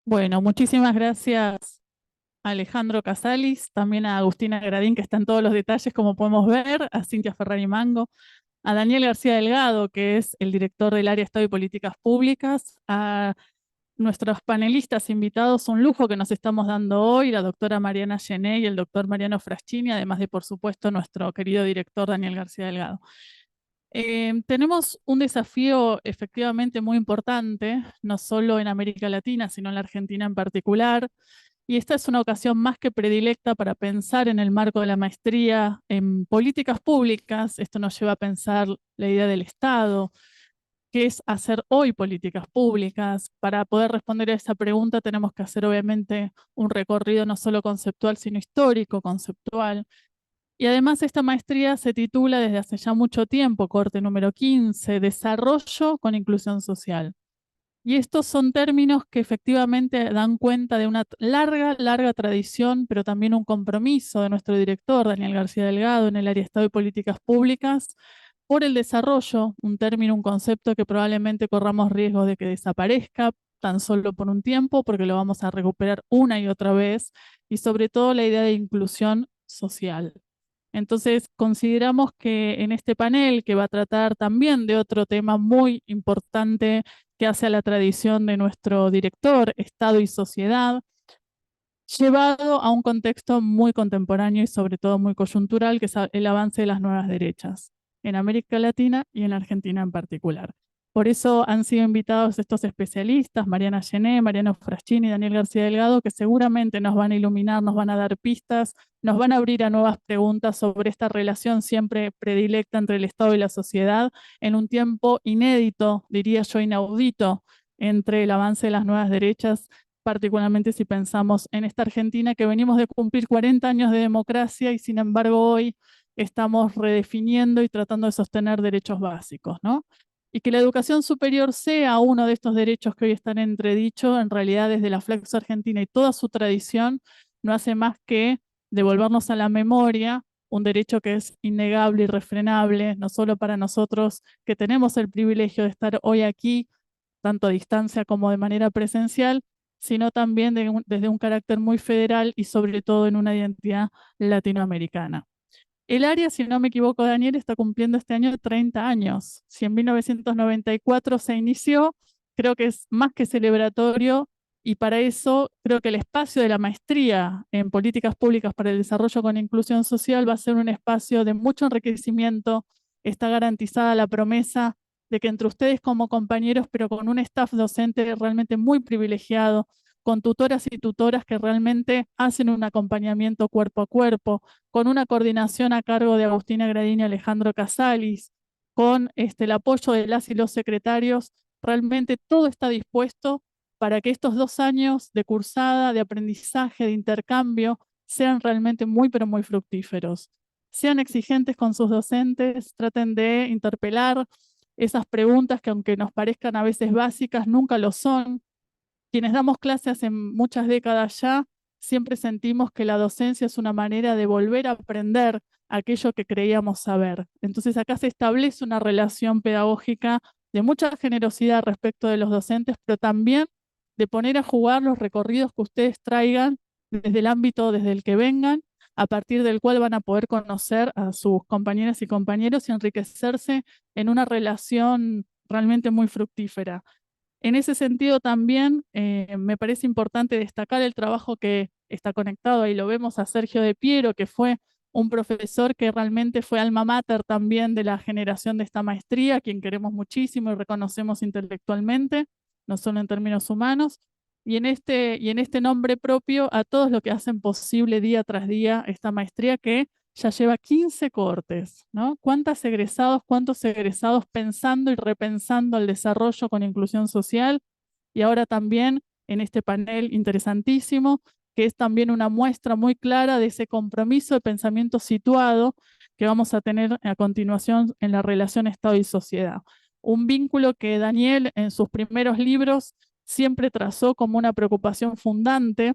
Bueno, muchísimas gracias a Alejandro Casalis, también a Agustina Gradín, que está en todos los detalles, como podemos ver, a Cintia Ferrari Mango, a Daniel García Delgado, que es el director del área Estado y Políticas Públicas, a nuestros panelistas invitados, un lujo que nos estamos dando hoy, la doctora Mariana Gené y el doctor Mariano Fraschini, además de, por supuesto, nuestro querido director Daniel García Delgado. Tenemos un desafío efectivamente muy importante, no solo en América Latina, sino en la Argentina en particular, y esta es una ocasión más que predilecta para pensar en el marco de la maestría en políticas públicas. Esto nos lleva a pensar la idea del Estado, qué es hacer hoy políticas públicas. Para poder responder a esa pregunta tenemos que hacer obviamente un recorrido no solo conceptual, sino histórico, conceptual. Y además esta maestría se titula desde hace ya mucho tiempo, corte número 15, Desarrollo con Inclusión Social. Y estos son términos que efectivamente dan cuenta de una larga, larga tradición, pero también un compromiso de nuestro director, Daniel García Delgado, en el área de Estado y Políticas Públicas, por el desarrollo, un término, un concepto que probablemente corramos riesgo de que desaparezca tan solo por un tiempo, porque lo vamos a recuperar una y otra vez, y sobre todo la idea de inclusión social. Entonces, consideramos que en este panel, que va a tratar también de otro tema muy importante que hace a la tradición de nuestro director, Estado y Sociedad, llevado a un contexto muy contemporáneo y sobre todo muy coyuntural, que es el avance de las nuevas derechas en América Latina y en Argentina en particular. Por eso han sido invitados estos especialistas, Mariana Gené, Mariano Fraschini y Daniel García Delgado, que seguramente nos van a iluminar, nos van a dar pistas, nos van a abrir a nuevas preguntas sobre esta relación siempre predilecta entre el Estado y la sociedad en un tiempo inédito, diría yo inaudito, entre el avance de las nuevas derechas, particularmente si pensamos en esta Argentina que venimos de cumplir 40 años de democracia y sin embargo hoy estamos redefiniendo y tratando de sostener derechos básicos, ¿no? Y que la educación superior sea uno de estos derechos que hoy están en entredicho, en realidad desde la Flaxo Argentina y toda su tradición, no hace más que devolvernos a la memoria un derecho que es innegable y irrefrenable, no solo para nosotros que tenemos el privilegio de estar hoy aquí, tanto a distancia como de manera presencial, sino también desde un carácter muy federal y sobre todo en una identidad latinoamericana. El área, si no me equivoco, Daniel, está cumpliendo este año 30 años. Si en 1994 se inició, creo que es más que celebratorio y para eso creo que el espacio de la maestría en políticas públicas para el desarrollo con inclusión social va a ser un espacio de mucho enriquecimiento. Está garantizada la promesa de que entre ustedes como compañeros, pero con un staff docente realmente muy privilegiado, con tutoras y tutoras que realmente hacen un acompañamiento cuerpo a cuerpo, con una coordinación a cargo de Agustina Gradini y Alejandro Casalis, con el apoyo de las y los secretarios, realmente todo está dispuesto para que estos 2 años de cursada, de aprendizaje, de intercambio, sean realmente muy, pero muy fructíferos. Sean exigentes con sus docentes, traten de interpelar esas preguntas que aunque nos parezcan a veces básicas, nunca lo son. Quienes damos clases hace muchas décadas ya, siempre sentimos que la docencia es una manera de volver a aprender aquello que creíamos saber. Entonces acá se establece una relación pedagógica de mucha generosidad respecto de los docentes, pero también de poner a jugar los recorridos que ustedes traigan desde el ámbito desde el que vengan, a partir del cual van a poder conocer a sus compañeras y compañeros y enriquecerse en una relación realmente muy fructífera. En ese sentido también me parece importante destacar el trabajo que está conectado, ahí lo vemos a Sergio de Piero, que fue un profesor que realmente fue alma mater también de la generación de esta maestría, a quien queremos muchísimo y reconocemos intelectualmente, no solo en términos humanos, y en este nombre propio a todos los que hacen posible día tras día esta maestría que ya lleva 15 cortes, ¿no? ¿Cuántos egresados pensando y repensando el desarrollo con inclusión social? Y ahora también en este panel interesantísimo, que es también una muestra muy clara de ese compromiso de pensamiento situado que vamos a tener a continuación en la relación Estado y sociedad. Un vínculo que Daniel en sus primeros libros siempre trazó como una preocupación fundante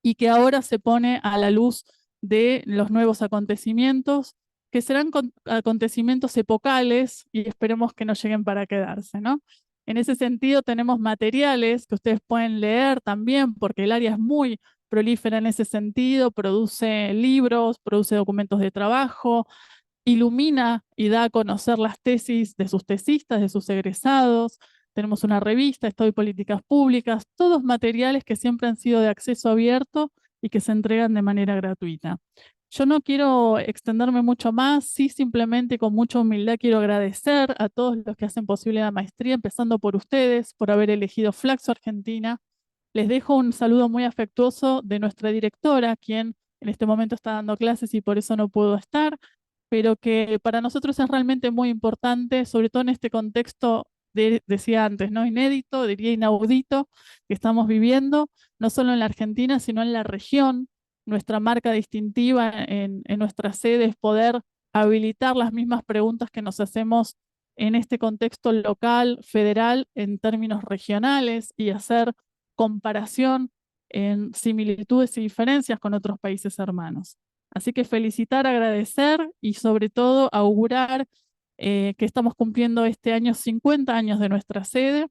y que ahora se pone a la luz de los nuevos acontecimientos, que serán acontecimientos epocales y esperemos que no lleguen para quedarse, ¿no? En ese sentido, tenemos materiales que ustedes pueden leer también, porque el área es muy prolífera en ese sentido, produce libros, produce documentos de trabajo, ilumina y da a conocer las tesis de sus tesistas, de sus egresados. Tenemos una revista, Estado y Políticas Públicas, todos materiales que siempre han sido de acceso abierto y que se entregan de manera gratuita. Yo no quiero extenderme mucho más, sí simplemente con mucha humildad quiero agradecer a todos los que hacen posible la maestría, empezando por ustedes, por haber elegido Flaxo Argentina. Les dejo un saludo muy afectuoso de nuestra directora, quien en este momento está dando clases y por eso no pudo estar, pero que para nosotros es realmente muy importante, sobre todo en este contexto, decía antes, ¿no? Inédito, diría inaudito, que estamos viviendo, no solo en la Argentina, sino en la región. Nuestra marca distintiva en nuestra sede es poder habilitar las mismas preguntas que nos hacemos en este contexto local, federal, en términos regionales y hacer comparación en similitudes y diferencias con otros países hermanos. Así que felicitar, agradecer y sobre todo augurar que estamos cumpliendo este año 50 años de nuestra sede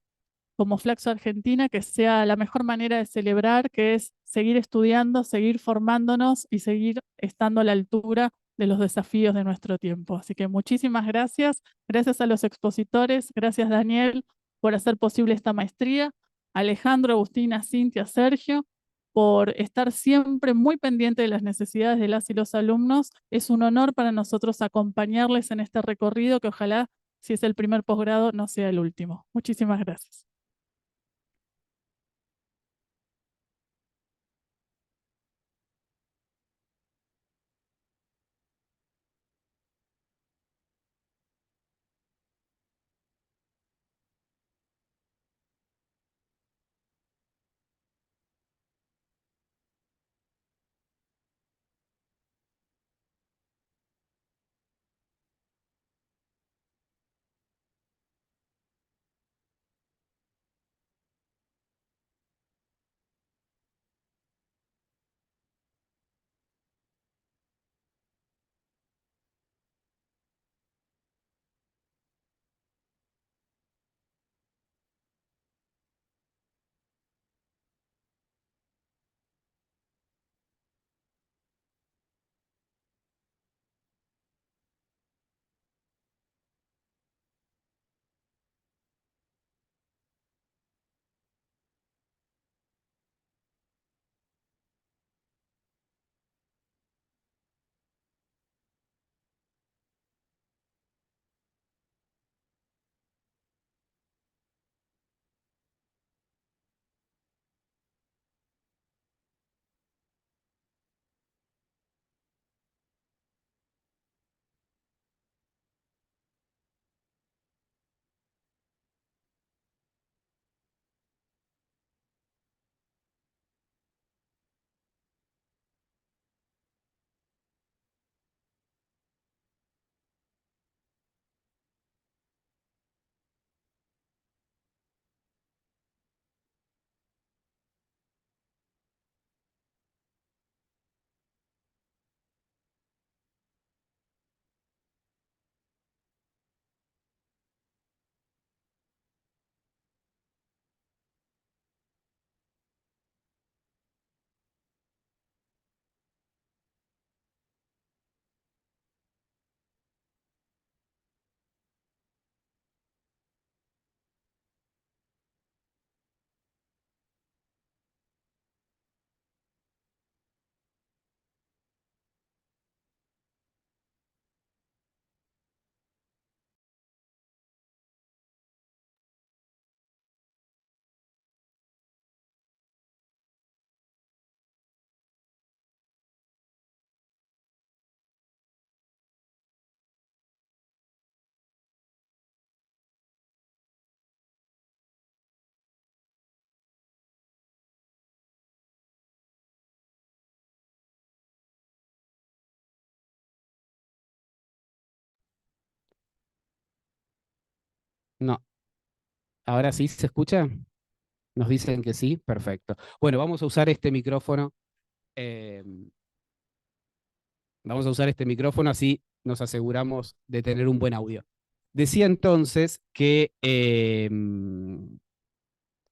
como Flaxo Argentina, que sea la mejor manera de celebrar, que es seguir estudiando, seguir formándonos y seguir estando a la altura de los desafíos de nuestro tiempo. Así que muchísimas gracias, gracias a los expositores, gracias Daniel por hacer posible esta maestría, Alejandro, Agustina, Cintia, Sergio, por estar siempre muy pendiente de las necesidades de las y los alumnos. Es un honor para nosotros acompañarles en este recorrido que ojalá, si es el primer posgrado, no sea el último. Muchísimas gracias. No, ahora sí se escucha. Nos dicen que sí, perfecto. Bueno, vamos a usar este micrófono. eh, Vamos a usar este micrófono, así nos aseguramos de tener un buen audio. Decía entonces que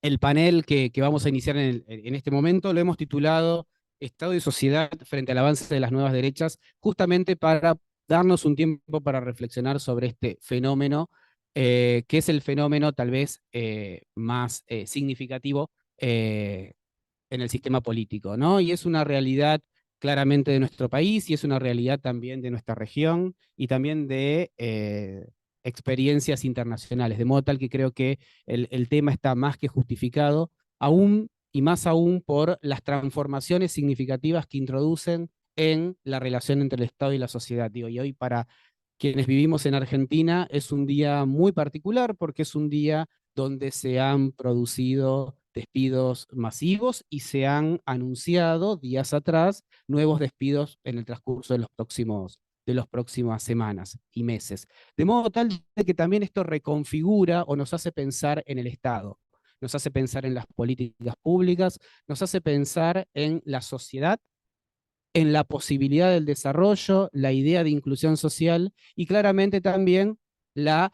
el panel que vamos a iniciar en este momento lo hemos titulado Estado y sociedad frente al avance de las nuevas derechas, justamente para darnos un tiempo para reflexionar sobre este fenómeno, que es el fenómeno tal vez más significativo en el sistema político, ¿no? Y es una realidad claramente de nuestro país y es una realidad también de nuestra región y también de experiencias internacionales, de modo tal que creo que el tema está más que justificado, aún y más aún por las transformaciones significativas que introducen en la relación entre el Estado y la sociedad. Digo, y hoy para quienes vivimos en Argentina es un día muy particular porque es un día donde se han producido despidos masivos y se han anunciado días atrás nuevos despidos en el transcurso de las próximas semanas y meses. De modo tal de que también esto reconfigura o nos hace pensar en el Estado, nos hace pensar en las políticas públicas, nos hace pensar en la sociedad, en la posibilidad del desarrollo, la idea de inclusión social y claramente también la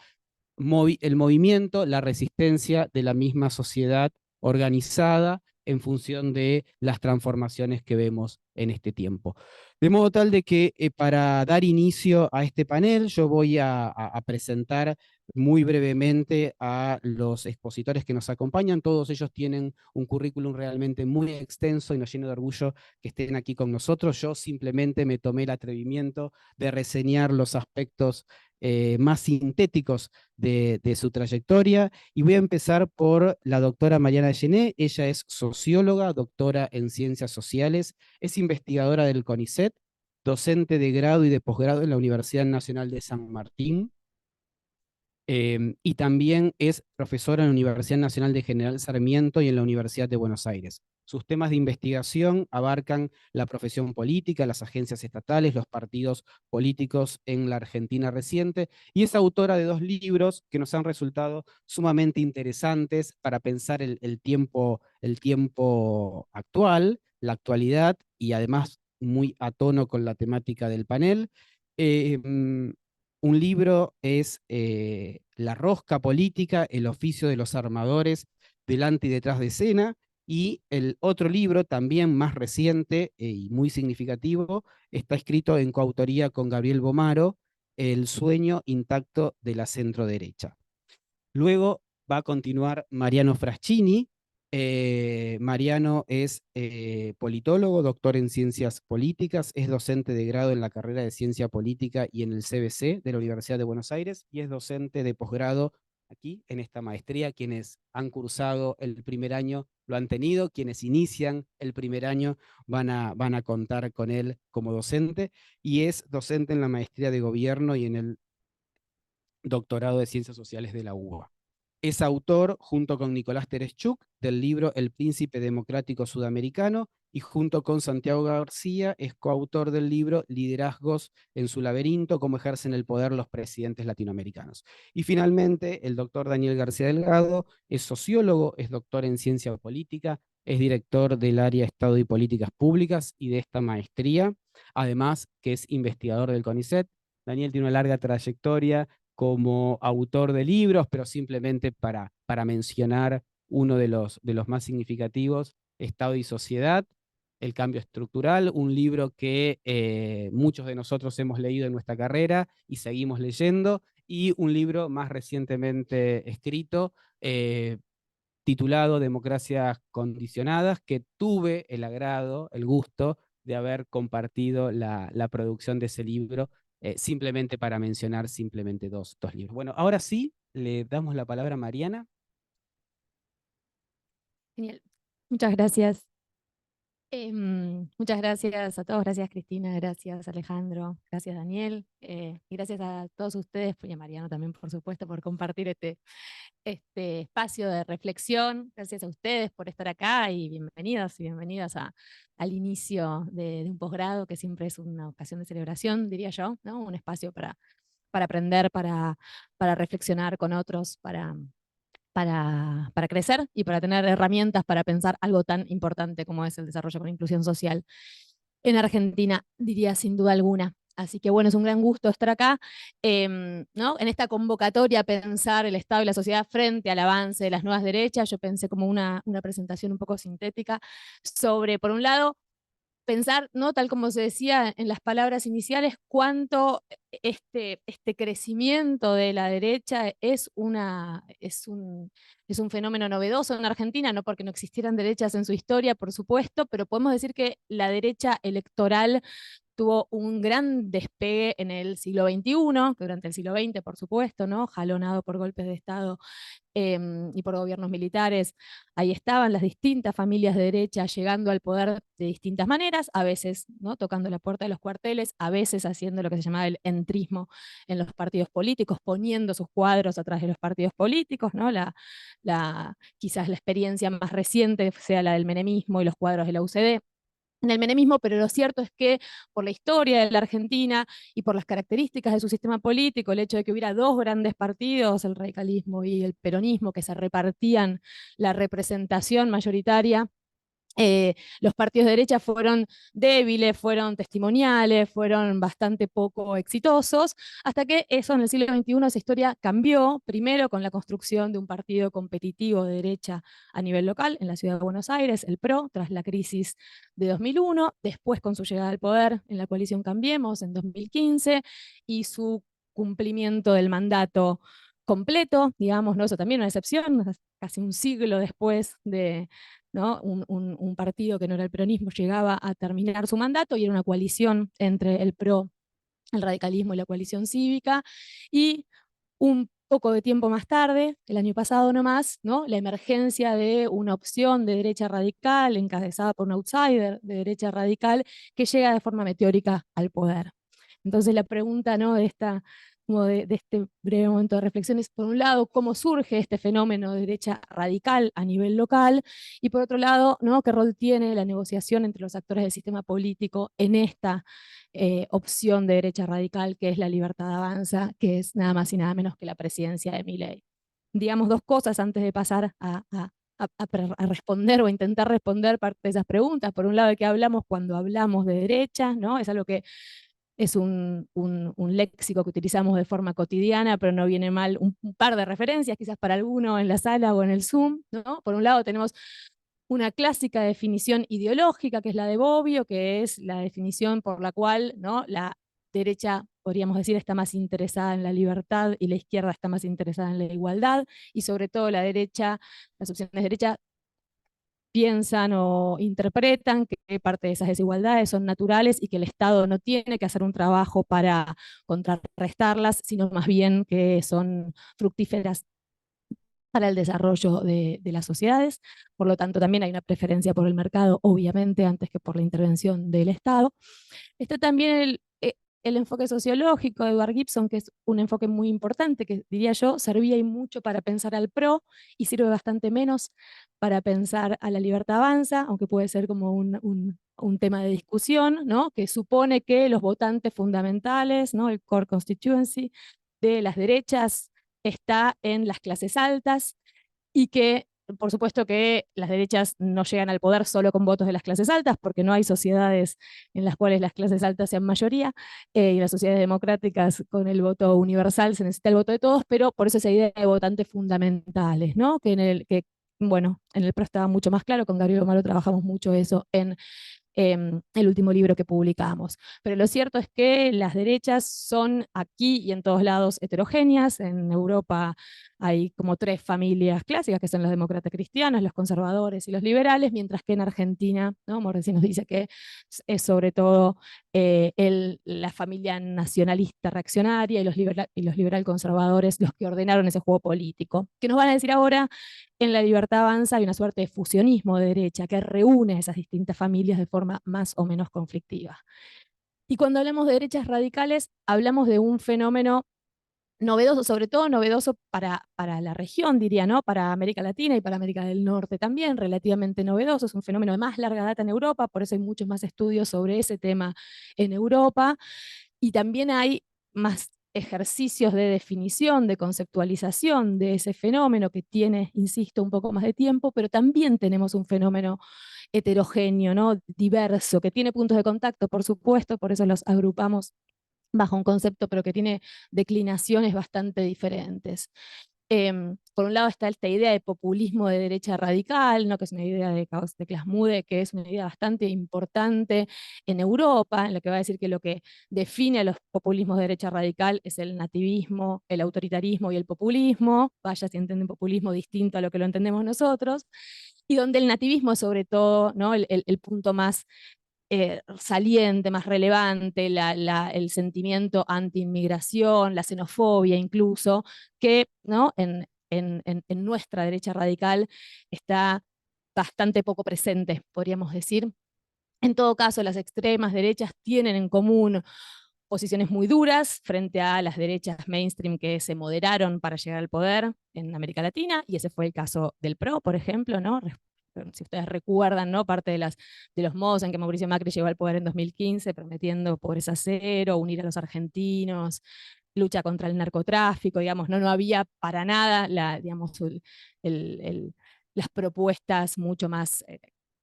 el movimiento, la resistencia de la misma sociedad organizada en función de las transformaciones que vemos en este tiempo. De modo tal de que para dar inicio a este panel, yo voy a presentar muy brevemente a los expositores que nos acompañan. Todos ellos tienen un currículum realmente muy extenso y nos llena de orgullo que estén aquí con nosotros. Yo simplemente me tomé el atrevimiento de reseñar los aspectos más sintéticos de su trayectoria. Y voy a empezar por la doctora Mariana Gené. Ella es socióloga, doctora en ciencias sociales, es investigadora del CONICET, docente de grado y de posgrado en la Universidad Nacional de San Martín, y también es profesora en la Universidad Nacional de General Sarmiento y en la Universidad de Buenos Aires. Sus temas de investigación abarcan la profesión política, las agencias estatales, los partidos políticos en la Argentina reciente, y es autora de 2 libros que nos han resultado sumamente interesantes para pensar el tiempo actual, la actualidad, y además muy a tono con la temática del panel. Eh, un libro es La rosca política, el oficio de los armadores delante y detrás de escena, y el otro libro, también más reciente y muy significativo, está escrito en coautoría con Gabriel Bomaro, El sueño intacto de la centroderecha. Luego va a continuar Mariano Fraschini. Mariano es politólogo, doctor en ciencias políticas, es docente de grado en la carrera de ciencia política y en el CBC de la Universidad de Buenos Aires y es docente de posgrado aquí en esta maestría. Quienes han cursado el primer año lo han tenido, quienes inician el primer año van a contar con él como docente y es docente en la maestría de gobierno y en el doctorado de Ciencias Sociales de la UBA. Es autor, junto con Nicolás Tereshchuk, del libro El Príncipe Democrático Sudamericano y junto con Santiago García es coautor del libro Liderazgos en su laberinto, cómo ejercen el poder los presidentes latinoamericanos. Y finalmente, el doctor Daniel García Delgado es sociólogo, es doctor en ciencia política, es director del área Estado y Políticas Públicas y de esta maestría, además que es investigador del CONICET. Daniel tiene una larga trayectoria como autor de libros, pero simplemente para mencionar uno de los más significativos, Estado y Sociedad, El cambio estructural, un libro que muchos de nosotros hemos leído en nuestra carrera y seguimos leyendo, y un libro más recientemente escrito, titulado Democracias Condicionadas, que tuve el agrado, el gusto de haber compartido la producción de ese libro, simplemente para mencionar simplemente dos libros. Bueno, ahora sí, le damos la palabra a Mariana. Genial. Muchas gracias. Muchas gracias a todos. Gracias, Cristina. Gracias, Alejandro. Gracias, Daniel. Y gracias a todos ustedes, y a Mariano también, por supuesto, por compartir este espacio de reflexión. Gracias a ustedes por estar acá y bienvenidos y bienvenidas al inicio de un posgrado, que siempre es una ocasión de celebración, diría yo, ¿no? Un espacio aprender, para reflexionar con otros, para crecer y para tener herramientas para pensar algo tan importante como es el desarrollo con inclusión social en Argentina, diría sin duda alguna. Así que bueno, es un gran gusto estar acá, ¿no? En esta convocatoria a pensar el Estado y la sociedad frente al avance de las nuevas derechas. Yo pensé como una presentación un poco sintética sobre, por un lado, pensar, ¿no? Tal como se decía en las palabras iniciales, cuánto este crecimiento de la derecha es un fenómeno novedoso en Argentina, no porque no existieran derechas en su historia, por supuesto, pero podemos decir que la derecha electoral tuvo un gran despegue en el siglo XXI, durante el siglo XX, por supuesto, ¿no? Jalonado por golpes de Estado y por gobiernos militares. Ahí estaban las distintas familias de derecha llegando al poder de distintas maneras, a veces, ¿no? Tocando la puerta de los cuarteles, a veces haciendo lo que se llamaba el entrismo en los partidos políticos, poniendo sus cuadros atrás de los partidos políticos, ¿no? Quizás la experiencia más reciente sea la del menemismo y los cuadros de la UCD en el menemismo, pero lo cierto es que por la historia de la Argentina y por las características de su sistema político, el hecho de que hubiera dos grandes partidos, el radicalismo y el peronismo, que se repartían la representación mayoritaria, los partidos de derecha fueron débiles, fueron testimoniales, fueron bastante poco exitosos, hasta que eso en el siglo XXI esa historia cambió, primero con la construcción de un partido competitivo de derecha a nivel local en la ciudad de Buenos Aires, el PRO, tras la crisis de 2001, después con su llegada al poder en la coalición Cambiemos en 2015 y su cumplimiento del mandato completo, digamos, ¿no? Eso también una excepción, casi un siglo después de, ¿no? Un partido que no era el peronismo llegaba a terminar su mandato y era una coalición entre el PRO, el radicalismo y la coalición cívica, y un poco de tiempo más tarde, el año pasado nomás, ¿no? La emergencia de una opción de derecha radical encabezada por un outsider de derecha radical que llega de forma meteórica al poder. Entonces la pregunta, ¿no? Como de este breve momento de reflexión es, por un lado, cómo surge este fenómeno de derecha radical a nivel local, y por otro lado, ¿no? qué rol tiene la negociación entre los actores del sistema político en esta opción de derecha radical, que es la Libertad Avanza, que es nada más y nada menos que la presidencia de Milei. Digamos dos cosas antes de pasar a responder o a intentar responder parte de esas preguntas. Por un lado, ¿de qué hablamos cuando hablamos de derecha? ¿no? Es algo que es un léxico que utilizamos de forma cotidiana, pero no viene mal un par de referencias, quizás para alguno en la sala o en el Zoom, ¿no? Por un lado tenemos una clásica definición ideológica, que es la de Bobbio, que es la definición por la cual, ¿no? la derecha, podríamos decir, está más interesada en la libertad y la izquierda está más interesada en la igualdad, y sobre todo la derecha, las opciones de derecha piensan o interpretan que parte de esas desigualdades son naturales y que el Estado no tiene que hacer un trabajo para contrarrestarlas, sino más bien que son fructíferas para el desarrollo de las sociedades. Por lo tanto, también hay una preferencia por el mercado, obviamente, antes que por la intervención del Estado. Está también el enfoque sociológico de Edward Gibson, que es un enfoque muy importante, que diría yo, servía y mucho para pensar al PRO y sirve bastante menos para pensar a la Libertad Avanza, aunque puede ser como un tema de discusión, ¿no? que supone que los votantes fundamentales, ¿no? el core constituency de las derechas está en las clases altas y que por supuesto que las derechas no llegan al poder solo con votos de las clases altas, porque no hay sociedades en las cuales las clases altas sean mayoría, y las sociedades democráticas con el voto universal se necesita el voto de todos, pero por eso esa idea de votantes fundamentales, ¿no? Bueno, en el PRO estaba mucho más claro, con Gabriel Omaro trabajamos mucho eso en el último libro que publicamos. Pero lo cierto es que las derechas son aquí y en todos lados heterogéneas. En Europa hay como tres familias clásicas, que son los demócratas cristianos, los conservadores y los liberales, mientras que en Argentina, ¿no? Morrissey nos dice que es sobre todo la familia nacionalista reaccionaria y los liberal conservadores los que ordenaron ese juego político. ¿Qué nos van a decir ahora? En la Libertad Avanza hay una suerte de fusionismo de derecha que reúne esas distintas familias de forma más o menos conflictiva. Y cuando hablamos de derechas radicales, hablamos de un fenómeno novedoso, sobre todo novedoso para la región, diría, ¿no? Para América Latina y para América del Norte también, relativamente novedoso. Es un fenómeno de más larga data en Europa, por eso hay muchos más estudios sobre ese tema en Europa. Y también hay más ejercicios de definición, de conceptualización de ese fenómeno que tiene, insisto, un poco más de tiempo, pero también tenemos un fenómeno heterogéneo, ¿no? Diverso, que tiene puntos de contacto, por supuesto, por eso los agrupamos bajo un concepto, pero que tiene declinaciones bastante diferentes. Por un lado está esta idea de populismo de derecha radical, ¿no? Que es una idea de Klasmude, que es una idea bastante importante en Europa, en la que va a decir que lo que define a los populismos de derecha radical es el nativismo, el autoritarismo y el populismo, vaya si entienden populismo distinto a lo que lo entendemos nosotros, y donde el nativismo es sobre todo, ¿no? el punto más saliente, más relevante, el sentimiento anti-inmigración, la xenofobia incluso, que, ¿no? en nuestra derecha radical está bastante poco presente, podríamos decir. En todo caso, las extremas derechas tienen en común posiciones muy duras frente a las derechas mainstream que se moderaron para llegar al poder en América Latina, y ese fue el caso del PRO, por ejemplo, ¿no? Si ustedes recuerdan, ¿no? Parte de los modos en que Mauricio Macri llegó al poder en 2015, prometiendo pobreza cero, unir a los argentinos, lucha contra el narcotráfico, digamos, no había para nada digamos, las propuestas mucho más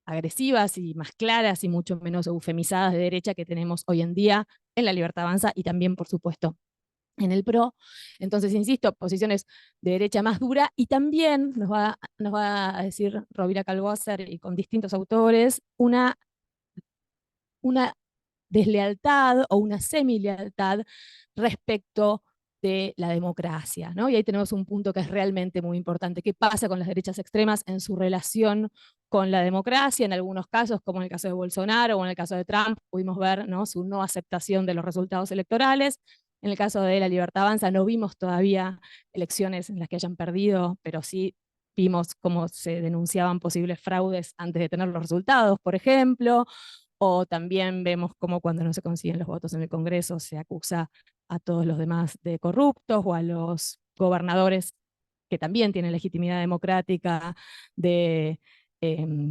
agresivas y más claras y mucho menos eufemizadas de derecha que tenemos hoy en día en la Libertad Avanza y también, por supuesto, en el PRO. Entonces, insisto, posiciones de derecha más dura, y también nos va a decir Rovira Calvoser, y con distintos autores, una deslealtad o una semi-lealtad respecto de la democracia, ¿no? Y ahí tenemos un punto que es realmente muy importante. ¿Qué pasa con las derechas extremas en su relación con la democracia? En algunos casos, como en el caso de Bolsonaro o en el caso de Trump, pudimos ver, ¿no? Su no aceptación de los resultados electorales. En el caso de la Libertad Avanza no vimos todavía elecciones en las que hayan perdido, pero sí vimos cómo se denunciaban posibles fraudes antes de tener los resultados, por ejemplo. O también vemos cómo cuando no se consiguen los votos en el Congreso se acusa a todos los demás de corruptos, o a los gobernadores que también tienen legitimidad democrática de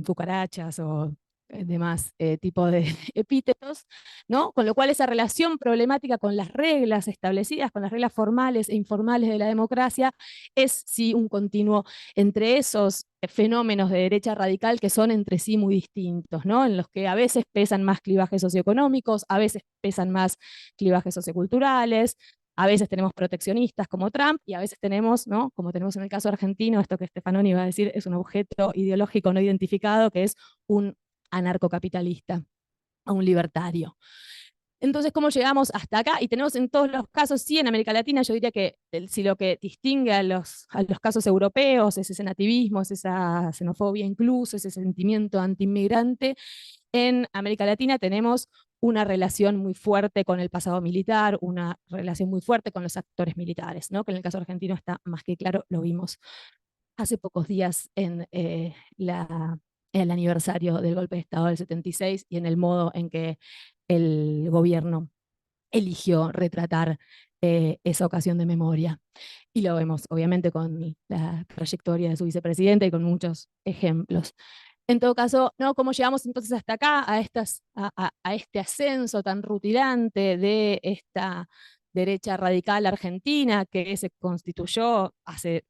cucarachas o demás tipo de epítetos, ¿no? Con lo cual esa relación problemática con las reglas establecidas, con las reglas formales e informales de la democracia, es sí un continuo entre esos fenómenos de derecha radical que son entre sí muy distintos, ¿no? En los que a veces pesan más clivajes socioeconómicos, a veces pesan más clivajes socioculturales, a veces tenemos proteccionistas como Trump, y a veces tenemos, ¿no? Como tenemos en el caso argentino, esto que Stefanoni va a decir es un objeto ideológico no identificado, que es un anarcocapitalista, a un libertario. Entonces, ¿cómo llegamos hasta acá? Y tenemos en todos los casos, sí, en América Latina, yo diría que si lo que distingue a los casos europeos es ese nativismo, es esa xenofobia incluso, ese sentimiento antiinmigrante, en América Latina tenemos una relación muy fuerte con el pasado militar, una relación muy fuerte con los actores militares, ¿no? Que en el caso argentino está más que claro, lo vimos hace pocos días en el aniversario del golpe de Estado del 76 y en el modo en que el gobierno eligió retratar esa ocasión de memoria. Y lo vemos, obviamente, con la trayectoria de su vicepresidenta y con muchos ejemplos. En todo caso, ¿no? ¿Cómo llegamos entonces hasta acá, a este ascenso tan rutilante de esta derecha radical argentina que se constituyó hace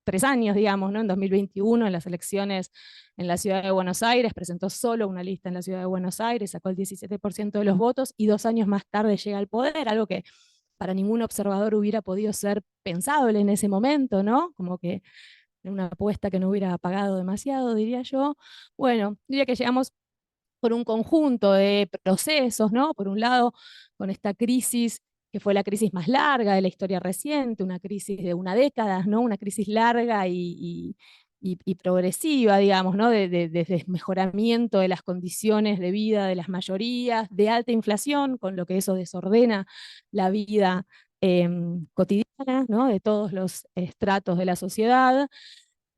3 años, digamos, ¿no? En 2021, en las elecciones en la ciudad de Buenos Aires, presentó solo una lista en la ciudad de Buenos Aires, sacó el 17% de los votos, y 2 años más tarde llega al poder, algo que para ningún observador hubiera podido ser pensable en ese momento, ¿no? Como que una apuesta que no hubiera pagado demasiado, diría yo. Bueno, diría que llegamos por un conjunto de procesos, ¿no? Por un lado, con esta crisis que fue la crisis más larga de la historia reciente, una crisis de una década, ¿no? Una crisis larga y progresiva, digamos, ¿no? De desmejoramiento de las condiciones de vida de las mayorías, de alta inflación, con lo que eso desordena la vida cotidiana, ¿no? De todos los estratos de la sociedad.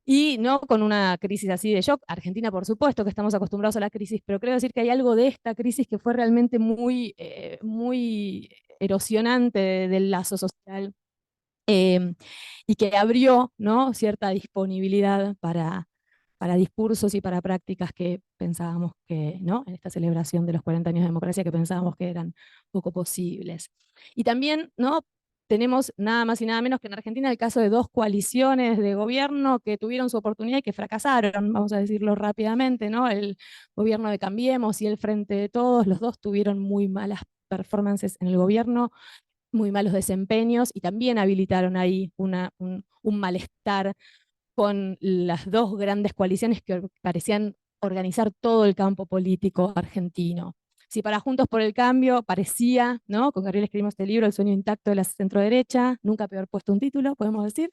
Y no con una crisis así de shock. Argentina, por supuesto, que estamos acostumbrados a la crisis, pero creo decir que hay algo de esta crisis que fue realmente muy erosionante del lazo social, y que abrió, ¿no? Cierta disponibilidad para discursos y para prácticas que pensábamos que, ¿no? En esta celebración de los 40 años de democracia, que pensábamos que eran poco posibles. Y también, ¿no? tenemos nada más y nada menos que en Argentina el caso de dos coaliciones de gobierno que tuvieron su oportunidad y que fracasaron, vamos a decirlo rápidamente, ¿no? El gobierno de Cambiemos y el Frente de Todos, los dos tuvieron muy malas performances en el gobierno, muy malos desempeños, y también habilitaron ahí un malestar con las dos grandes coaliciones que parecían organizar todo el campo político argentino. Si para Juntos por el Cambio parecía, ¿no? Con Gabriel escribimos este libro, El sueño intacto de la centroderecha, nunca peor puesto un título, podemos decir,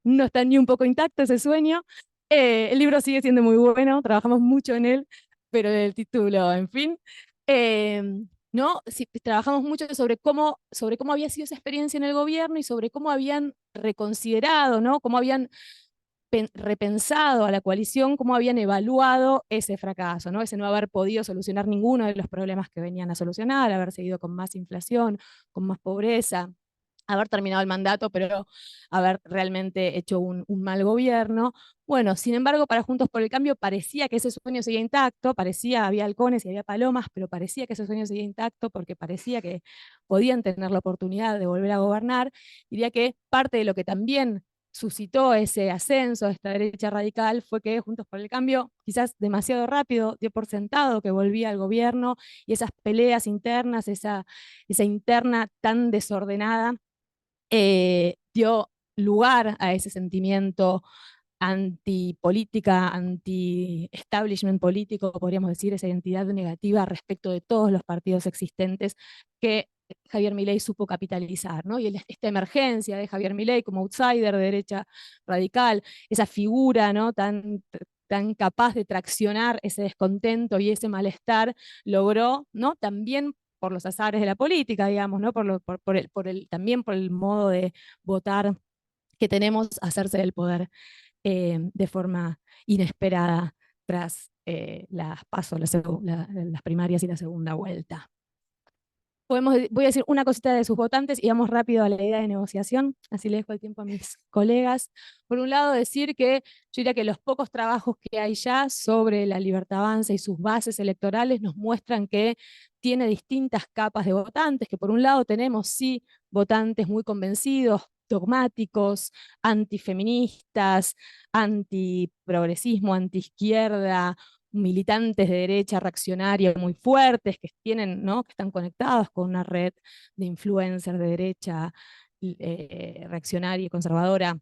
no está ni un poco intacto ese sueño. El libro sigue siendo muy bueno, trabajamos mucho en él, pero el título, en fin. ¿No? Sí, trabajamos mucho sobre cómo había sido esa experiencia en el gobierno y sobre cómo habían reconsiderado, ¿no? Cómo habían repensado a la coalición, cómo habían evaluado ese fracaso, ¿no? Ese no haber podido solucionar ninguno de los problemas que venían a solucionar, haber seguido con más inflación, con más pobreza, haber terminado el mandato, pero haber realmente hecho un mal gobierno. Bueno, sin embargo, para Juntos por el Cambio parecía que ese sueño seguía intacto, parecía, había halcones y había palomas, pero parecía que ese sueño seguía intacto porque parecía que podían tener la oportunidad de volver a gobernar. Diría que parte de lo que también suscitó ese ascenso a esta derecha radical fue que Juntos por el Cambio, quizás demasiado rápido, dio por sentado que volvía al gobierno, y esas peleas internas, esa interna tan desordenada, dio lugar a ese sentimiento antipolítica, anti-establishment político, podríamos decir, esa identidad negativa respecto de todos los partidos existentes que Javier Milei supo capitalizar, ¿no? Y esta emergencia de Javier Milei como outsider de derecha radical, esa figura, ¿no? tan capaz de traccionar ese descontento y ese malestar, logró, ¿no? También por los azares de la política, digamos, ¿no? También por el modo de votar que tenemos, hacerse del poder de forma inesperada tras las las primarias y la segunda vuelta. Voy a decir una cosita de sus votantes y vamos rápido a la idea de negociación, así le dejo el tiempo a mis colegas. Por un lado, decir que yo diría que los pocos trabajos que hay ya sobre la Libertad Avanza y sus bases electorales nos muestran que tiene distintas capas de votantes, que por un lado tenemos sí votantes muy convencidos, dogmáticos, antifeministas, antiprogresismo, antiizquierda, militantes de derecha reaccionaria muy fuertes, que tienen, ¿no? Que están conectados con una red de influencers de derecha reaccionaria y conservadora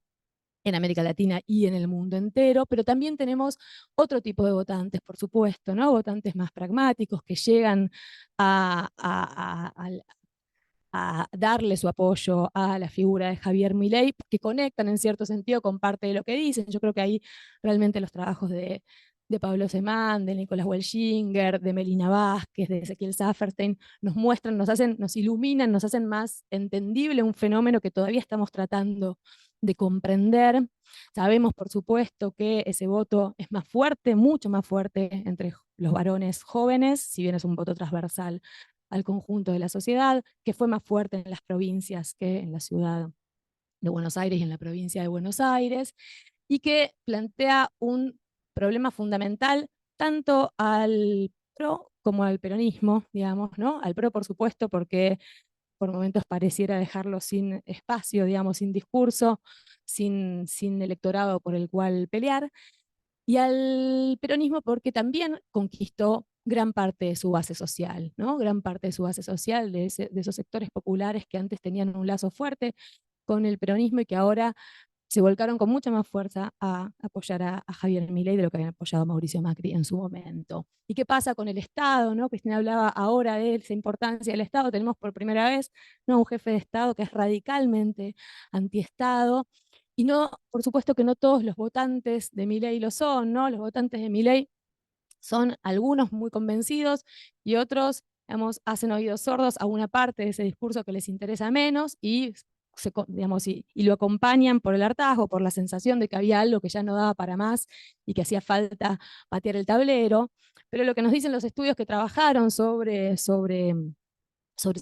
en América Latina y en el mundo entero, pero también tenemos otro tipo de votantes, por supuesto, ¿no? Votantes más pragmáticos que llegan a darle su apoyo a la figura de Javier Milei, que conectan en cierto sentido con parte de lo que dicen. Yo creo que ahí realmente los trabajos de Pablo Semán, de Nicolás Welchinger, de Melina Vázquez, de Ezequiel Saferstein, nos muestran, nos iluminan, nos hacen más entendible un fenómeno que todavía estamos tratando de comprender. Sabemos, por supuesto, que ese voto es más fuerte, mucho más fuerte entre los varones jóvenes, si bien es un voto transversal al conjunto de la sociedad, que fue más fuerte en las provincias que en la ciudad de Buenos Aires y en la provincia de Buenos Aires, y que plantea un problema fundamental tanto al PRO como al peronismo, digamos, ¿no? Al PRO, por supuesto, porque por momentos pareciera dejarlo sin espacio, digamos, sin discurso, sin electorado por el cual pelear, y al peronismo porque también conquistó gran parte de su base social, ¿no? Gran parte de su base social, de esos sectores populares que antes tenían un lazo fuerte con el peronismo y que ahora se volcaron con mucha más fuerza a apoyar a Javier Milei de lo que habían apoyado a Mauricio Macri en su momento. ¿Y qué pasa con el Estado? ¿No? Cristina hablaba ahora de esa importancia del Estado. Tenemos por primera vez, ¿no?, un jefe de Estado que es radicalmente antiestado. Y no, por supuesto que no todos los votantes de Milei lo son, ¿no? Los votantes de Milei son algunos muy convencidos y otros, digamos, hacen oídos sordos a una parte de ese discurso que les interesa menos y, digamos, y lo acompañan por el hartazgo, por la sensación de que había algo que ya no daba para más y que hacía falta patear el tablero. Pero lo que nos dicen los estudios que trabajaron sobre sus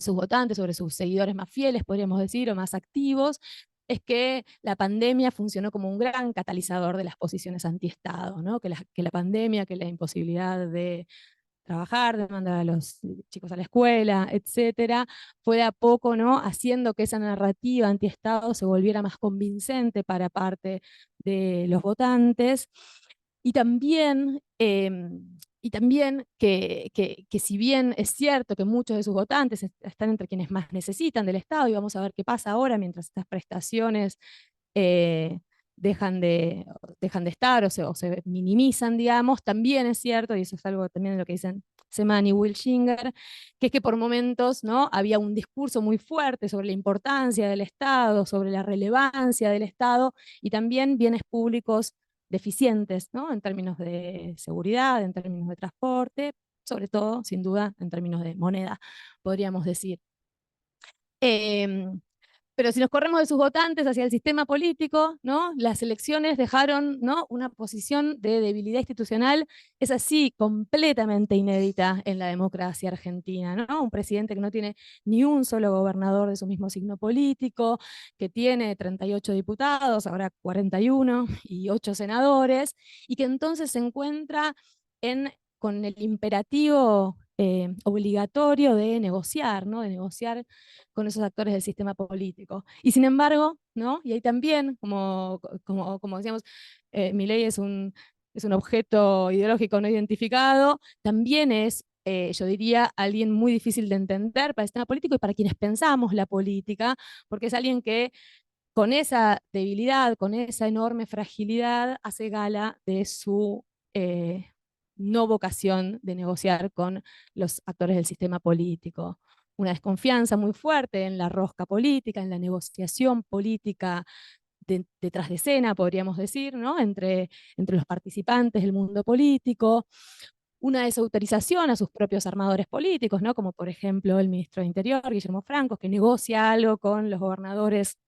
votantes, sobre sus seguidores más fieles, podríamos decir, o más activos, es que la pandemia funcionó como un gran catalizador de las posiciones antiestado, ¿no? Que la pandemia, que la imposibilidad de trabajar, de mandar a los chicos a la escuela, etcétera, fue de a poco, ¿no?, haciendo que esa narrativa antiestado se volviera más convincente para parte de los votantes. Y también, que si bien es cierto que muchos de sus votantes están entre quienes más necesitan del Estado, y vamos a ver qué pasa ahora mientras estas prestaciones eh, dejan de estar o se minimizan, digamos, también es cierto, y eso es algo también de lo que dicen Semán y Wilshinger, que es que por momentos, ¿no?, había un discurso muy fuerte sobre la importancia del Estado, sobre la relevancia del Estado, y también bienes públicos deficientes, ¿no?, en términos de seguridad, en términos de transporte, sobre todo, sin duda, en términos de moneda, podríamos decir. Em, pero si nos corremos de sus votantes hacia el sistema político, ¿no?, las elecciones dejaron, ¿no?, una posición de debilidad institucional, es así, completamente inédita en la democracia argentina, ¿no? Un presidente que no tiene ni un solo gobernador de su mismo signo político, que tiene 38 diputados, ahora 41, y 8 senadores, y que entonces se encuentra con el imperativo obligatorio de negociar, ¿no?, de negociar con esos actores del sistema político. Y sin embargo, ¿no?, y ahí también, como decíamos, Milei es un objeto ideológico no identificado, también es, yo diría, alguien muy difícil de entender para el sistema político y para quienes pensamos la política, porque es alguien que con esa debilidad, con esa enorme fragilidad, hace gala de su no vocación de negociar con los actores del sistema político. Una desconfianza muy fuerte en la rosca política, en la negociación política detrás de escena, podríamos decir, ¿no?, entre los participantes del mundo político, una desautorización a sus propios armadores políticos, ¿no?, como por ejemplo el ministro de Interior, Guillermo Franco, que negocia algo con los gobernadores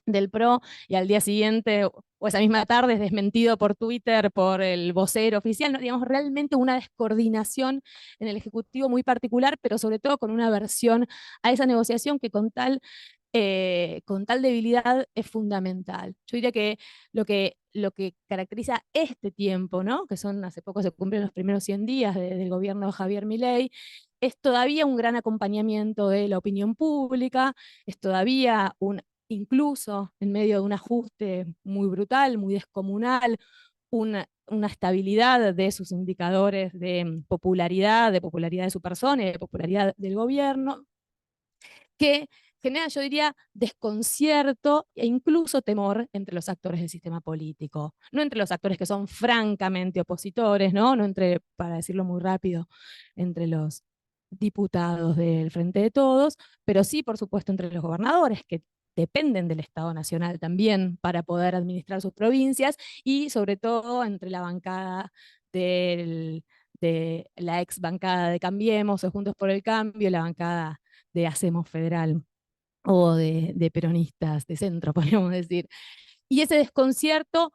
del PRO y al día siguiente o esa misma tarde es desmentido por Twitter por el vocero oficial, ¿no? Digamos, realmente una descoordinación en el Ejecutivo muy particular, pero sobre todo con una aversión a esa negociación que con tal debilidad es fundamental. Yo diría que lo que caracteriza este tiempo, ¿no?, que hace poco se cumplen los primeros 100 días del gobierno de Javier Milei, es todavía un gran acompañamiento de la opinión pública, es todavía incluso en medio de un ajuste muy brutal, muy descomunal, una estabilidad de sus indicadores de popularidad de su persona y de popularidad del gobierno, que genera, yo diría, desconcierto e incluso temor entre los actores del sistema político. No entre los actores que son francamente opositores, ¿no? No entre, para decirlo muy rápido, entre los diputados del Frente de Todos, pero sí, por supuesto, entre los gobernadores, que dependen del Estado Nacional también para poder administrar sus provincias, y sobre todo entre la bancada de la ex bancada de Cambiemos o Juntos por el Cambio, la bancada de Hacemos Federal o de peronistas de centro, podríamos decir. Y ese desconcierto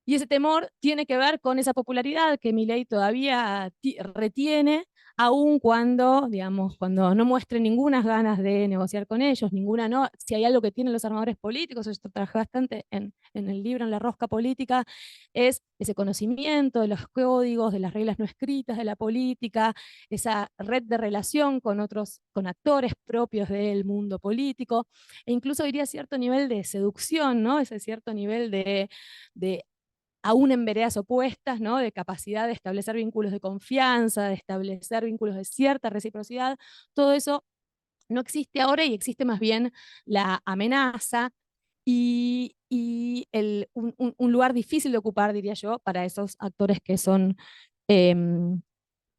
y ese temor tiene que ver con esa popularidad que Milei todavía retiene, aun cuando, digamos, cuando no muestre ninguna ganas de negociar con ellos, no. Si hay algo que tienen los armadores políticos, esto trabajé bastante en el libro, en La Rosca Política, es ese conocimiento de los códigos, de las reglas no escritas de la política, esa red de relación con actores propios del mundo político, e incluso diría cierto nivel de seducción, ¿no? Ese cierto nivel de aún en veredas opuestas, ¿no?, de capacidad de establecer vínculos de confianza, de establecer vínculos de cierta reciprocidad. Todo eso no existe ahora y existe más bien la amenaza y un lugar difícil de ocupar, diría yo, para esos actores que son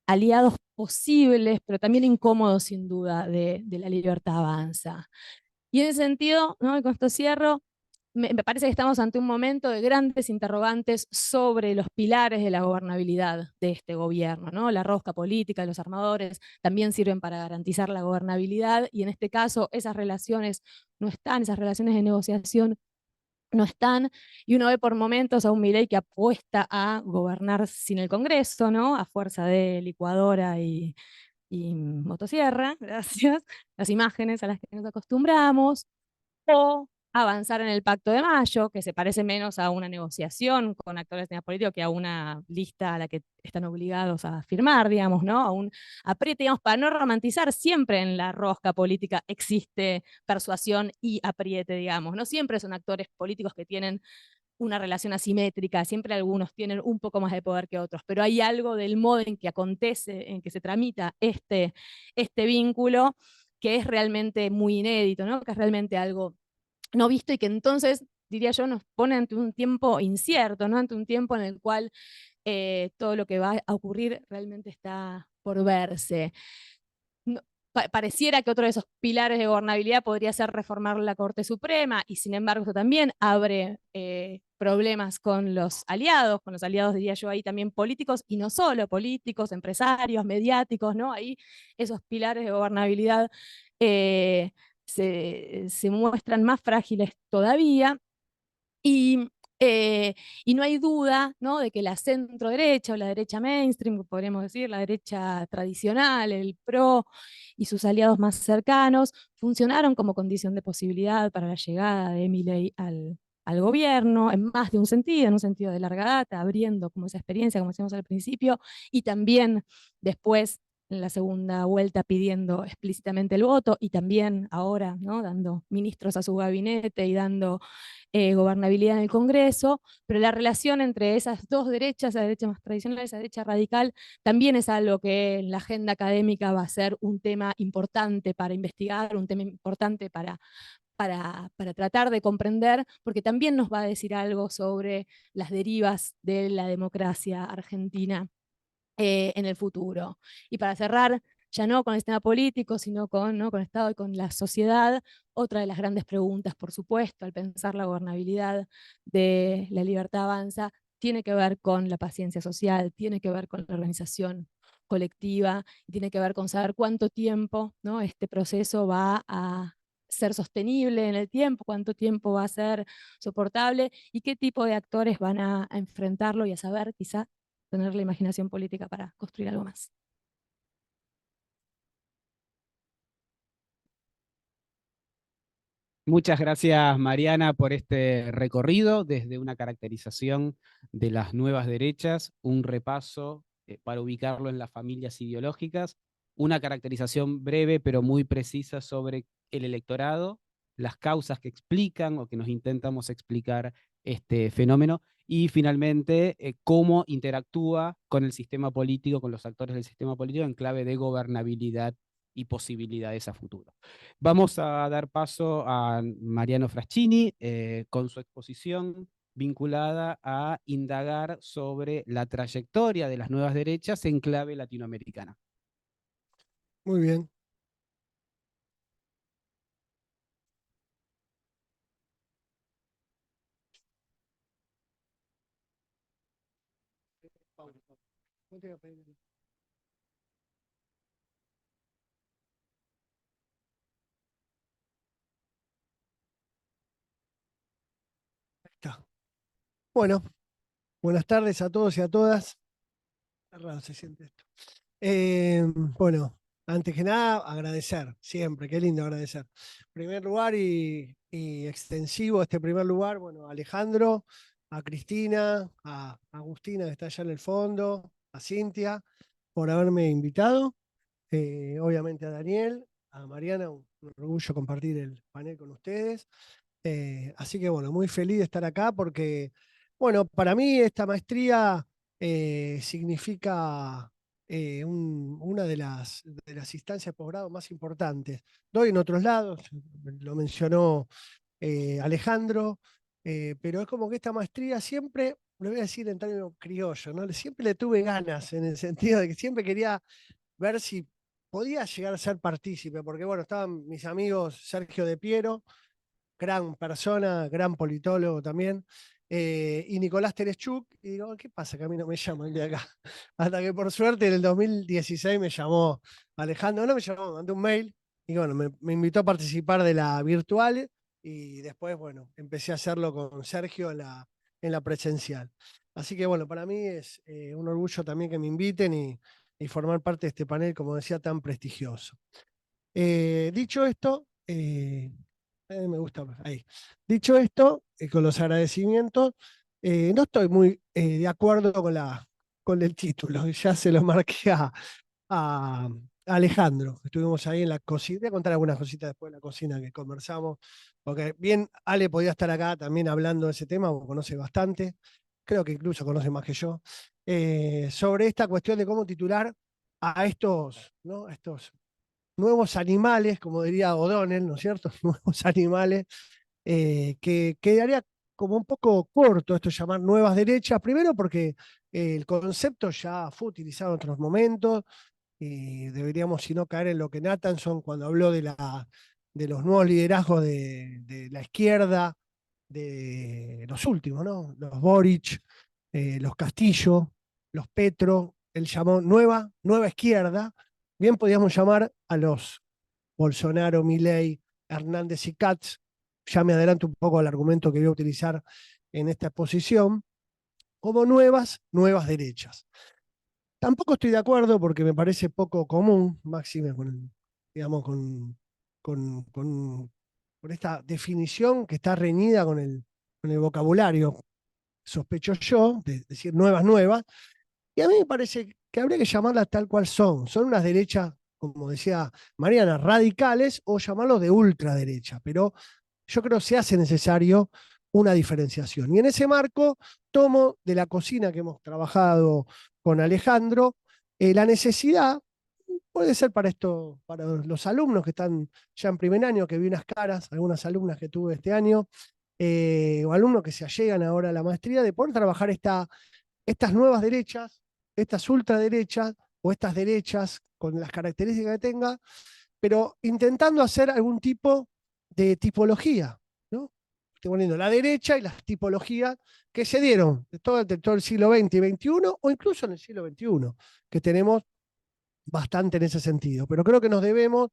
aliados posibles, pero también incómodos sin duda de la libertad avanza. Y en ese sentido, ¿no?, y con esto cierro, me parece que estamos ante un momento de grandes interrogantes sobre los pilares de la gobernabilidad de este gobierno, ¿no? La rosca política, los armadores, también sirven para garantizar la gobernabilidad, y en este caso esas relaciones no están, esas relaciones de negociación no están, y uno ve por momentos a un Milei que apuesta a gobernar sin el Congreso, ¿no?, a fuerza de licuadora y motosierra, gracias, las imágenes a las que nos acostumbramos, o avanzar en el Pacto de Mayo, que se parece menos a una negociación con actores del sistema político que a una lista a la que están obligados a firmar, digamos, ¿no? A un apriete, digamos, para no romantizar, siempre en la rosca política existe persuasión y apriete, digamos, no siempre son actores políticos que tienen una relación asimétrica, siempre algunos tienen un poco más de poder que otros, pero hay algo del modo en que acontece, en que se tramita este vínculo que es realmente muy inédito, ¿no? Que es realmente algo no visto y que entonces, diría yo, nos pone ante un tiempo incierto, ¿no? Ante un tiempo en el cual todo lo que va a ocurrir realmente está por verse. No, pareciera que otro de esos pilares de gobernabilidad podría ser reformar la Corte Suprema, y sin embargo eso también abre problemas con los aliados diría yo ahí también políticos, y no solo políticos, empresarios, mediáticos, ¿no? Ahí esos pilares de gobernabilidad eh, se muestran más frágiles todavía. Y, y no hay duda, ¿no?, de que la centro derecha o la derecha mainstream, podríamos decir, la derecha tradicional, el PRO y sus aliados más cercanos, funcionaron como condición de posibilidad para la llegada de Milei al gobierno, en más de un sentido, en un sentido de larga data, abriendo como esa experiencia, como decíamos al principio, y también después en la segunda vuelta pidiendo explícitamente el voto, y también ahora, ¿no?, dando ministros a su gabinete y dando gobernabilidad en el Congreso, pero la relación entre esas dos derechas, la derecha más tradicional y esa derecha radical, también es algo que en la agenda académica va a ser un tema importante para investigar, un tema importante para tratar de comprender, porque también nos va a decir algo sobre las derivas de la democracia argentina en el futuro. Y para cerrar, ya no con el sistema político, sino con, ¿no?, con el Estado y con la sociedad, otra de las grandes preguntas, por supuesto, al pensar la gobernabilidad de La Libertad Avanza, tiene que ver con la paciencia social, tiene que ver con la organización colectiva, y tiene que ver con saber cuánto tiempo, ¿no?, este proceso va a ser sostenible en el tiempo, cuánto tiempo va a ser soportable y qué tipo de actores van a enfrentarlo, y a saber quizá tener la imaginación política para construir algo más. Muchas gracias, Mariana, por este recorrido desde una caracterización de las nuevas derechas, un repaso para ubicarlo en las familias ideológicas, una caracterización breve pero muy precisa sobre el electorado, las causas que explican o que nos intentamos explicar este fenómeno, y finalmente cómo interactúa con el sistema político, con los actores del sistema político en clave de gobernabilidad y posibilidades a futuro. Vamos a dar paso a Mariano Fraschini con su exposición vinculada a indagar sobre la trayectoria de las nuevas derechas en clave latinoamericana. Muy bien. Está. Bueno, buenas tardes a todos y a todas. Qué raro se siente esto. Bueno, antes que nada, agradecer, siempre, qué lindo agradecer. En primer lugar y extensivo este primer lugar, bueno, a Alejandro, a Cristina, a Agustina, que está allá en el fondo, a Cintia, por haberme invitado. Obviamente a Daniel, a Mariana, un orgullo compartir el panel con ustedes. Así que bueno, muy feliz de estar acá porque, bueno, para mí esta maestría significa una de las instancias de posgrado más importantes. Doy en otros lados, lo mencionó Alejandro, pero es como que esta maestría siempre, lo voy a decir en términos criollo, ¿no? Siempre le tuve ganas, en el sentido de que siempre quería ver si podía llegar a ser partícipe, porque bueno, estaban mis amigos Sergio De Piero, gran persona, gran politólogo también, y Nicolás Terechuk, y digo, ¿qué pasa que a mí no me llaman de acá? Hasta que por suerte en el 2016 me llamó Alejandro, no me llamó, me mandó un mail, y bueno, me invitó a participar de la virtual, y después, bueno, empecé a hacerlo con Sergio en la presencial. Así que bueno, para mí es un orgullo también que me inviten y formar parte de este panel, como decía, tan prestigioso. Dicho esto, Me gusta. Ahí. Dicho esto, con los agradecimientos, no estoy muy de acuerdo con el título. Ya se lo marqué a Alejandro. Estuvimos ahí en la cocina. Voy a contar algunas cositas después de la cocina que conversamos. Porque bien, Ale podía estar acá también hablando de ese tema, porque conoce bastante. Creo que incluso conoce más que yo. Sobre esta cuestión de cómo titular a estos, ¿no? A estos nuevos animales, como diría O'Donnell, ¿no es cierto? Nuevos animales, que quedaría como un poco corto esto llamar nuevas derechas, primero porque el concepto ya fue utilizado en otros momentos, y deberíamos, si no, caer en lo que Nathanson cuando habló de los nuevos liderazgos de la izquierda, de los últimos, ¿no? Los Boric, los Castillo, los Petro, él llamó nueva izquierda. Bien podíamos llamar a los Bolsonaro, Milei, Hernández y Katz. Ya me adelanto un poco al argumento que voy a utilizar en esta exposición, como nuevas derechas. Tampoco estoy de acuerdo porque me parece poco común, máxime con, digamos, con esta definición que está reñida con el vocabulario, sospecho yo, de decir nuevas, y a mí me parece que habría que llamarlas tal cual son. Son unas derechas, como decía Mariana, radicales o llamarlos de ultraderecha, pero yo creo que se hace necesario una diferenciación. Y en ese marco tomo de la cocina que hemos trabajado con Alejandro la necesidad, puede ser para esto, para los alumnos que están ya en primer año, que vi unas caras, algunas alumnas que tuve este año, o alumnos que se allegan ahora a la maestría, de poder trabajar estas nuevas derechas, estas ultraderechas o estas derechas con las características que tenga, pero intentando hacer algún tipo de tipología, ¿no? Estoy poniendo la derecha y las tipologías que se dieron de todo el siglo XX y XXI, o incluso en el siglo XXI, que tenemos bastante en ese sentido. Pero creo que nos debemos,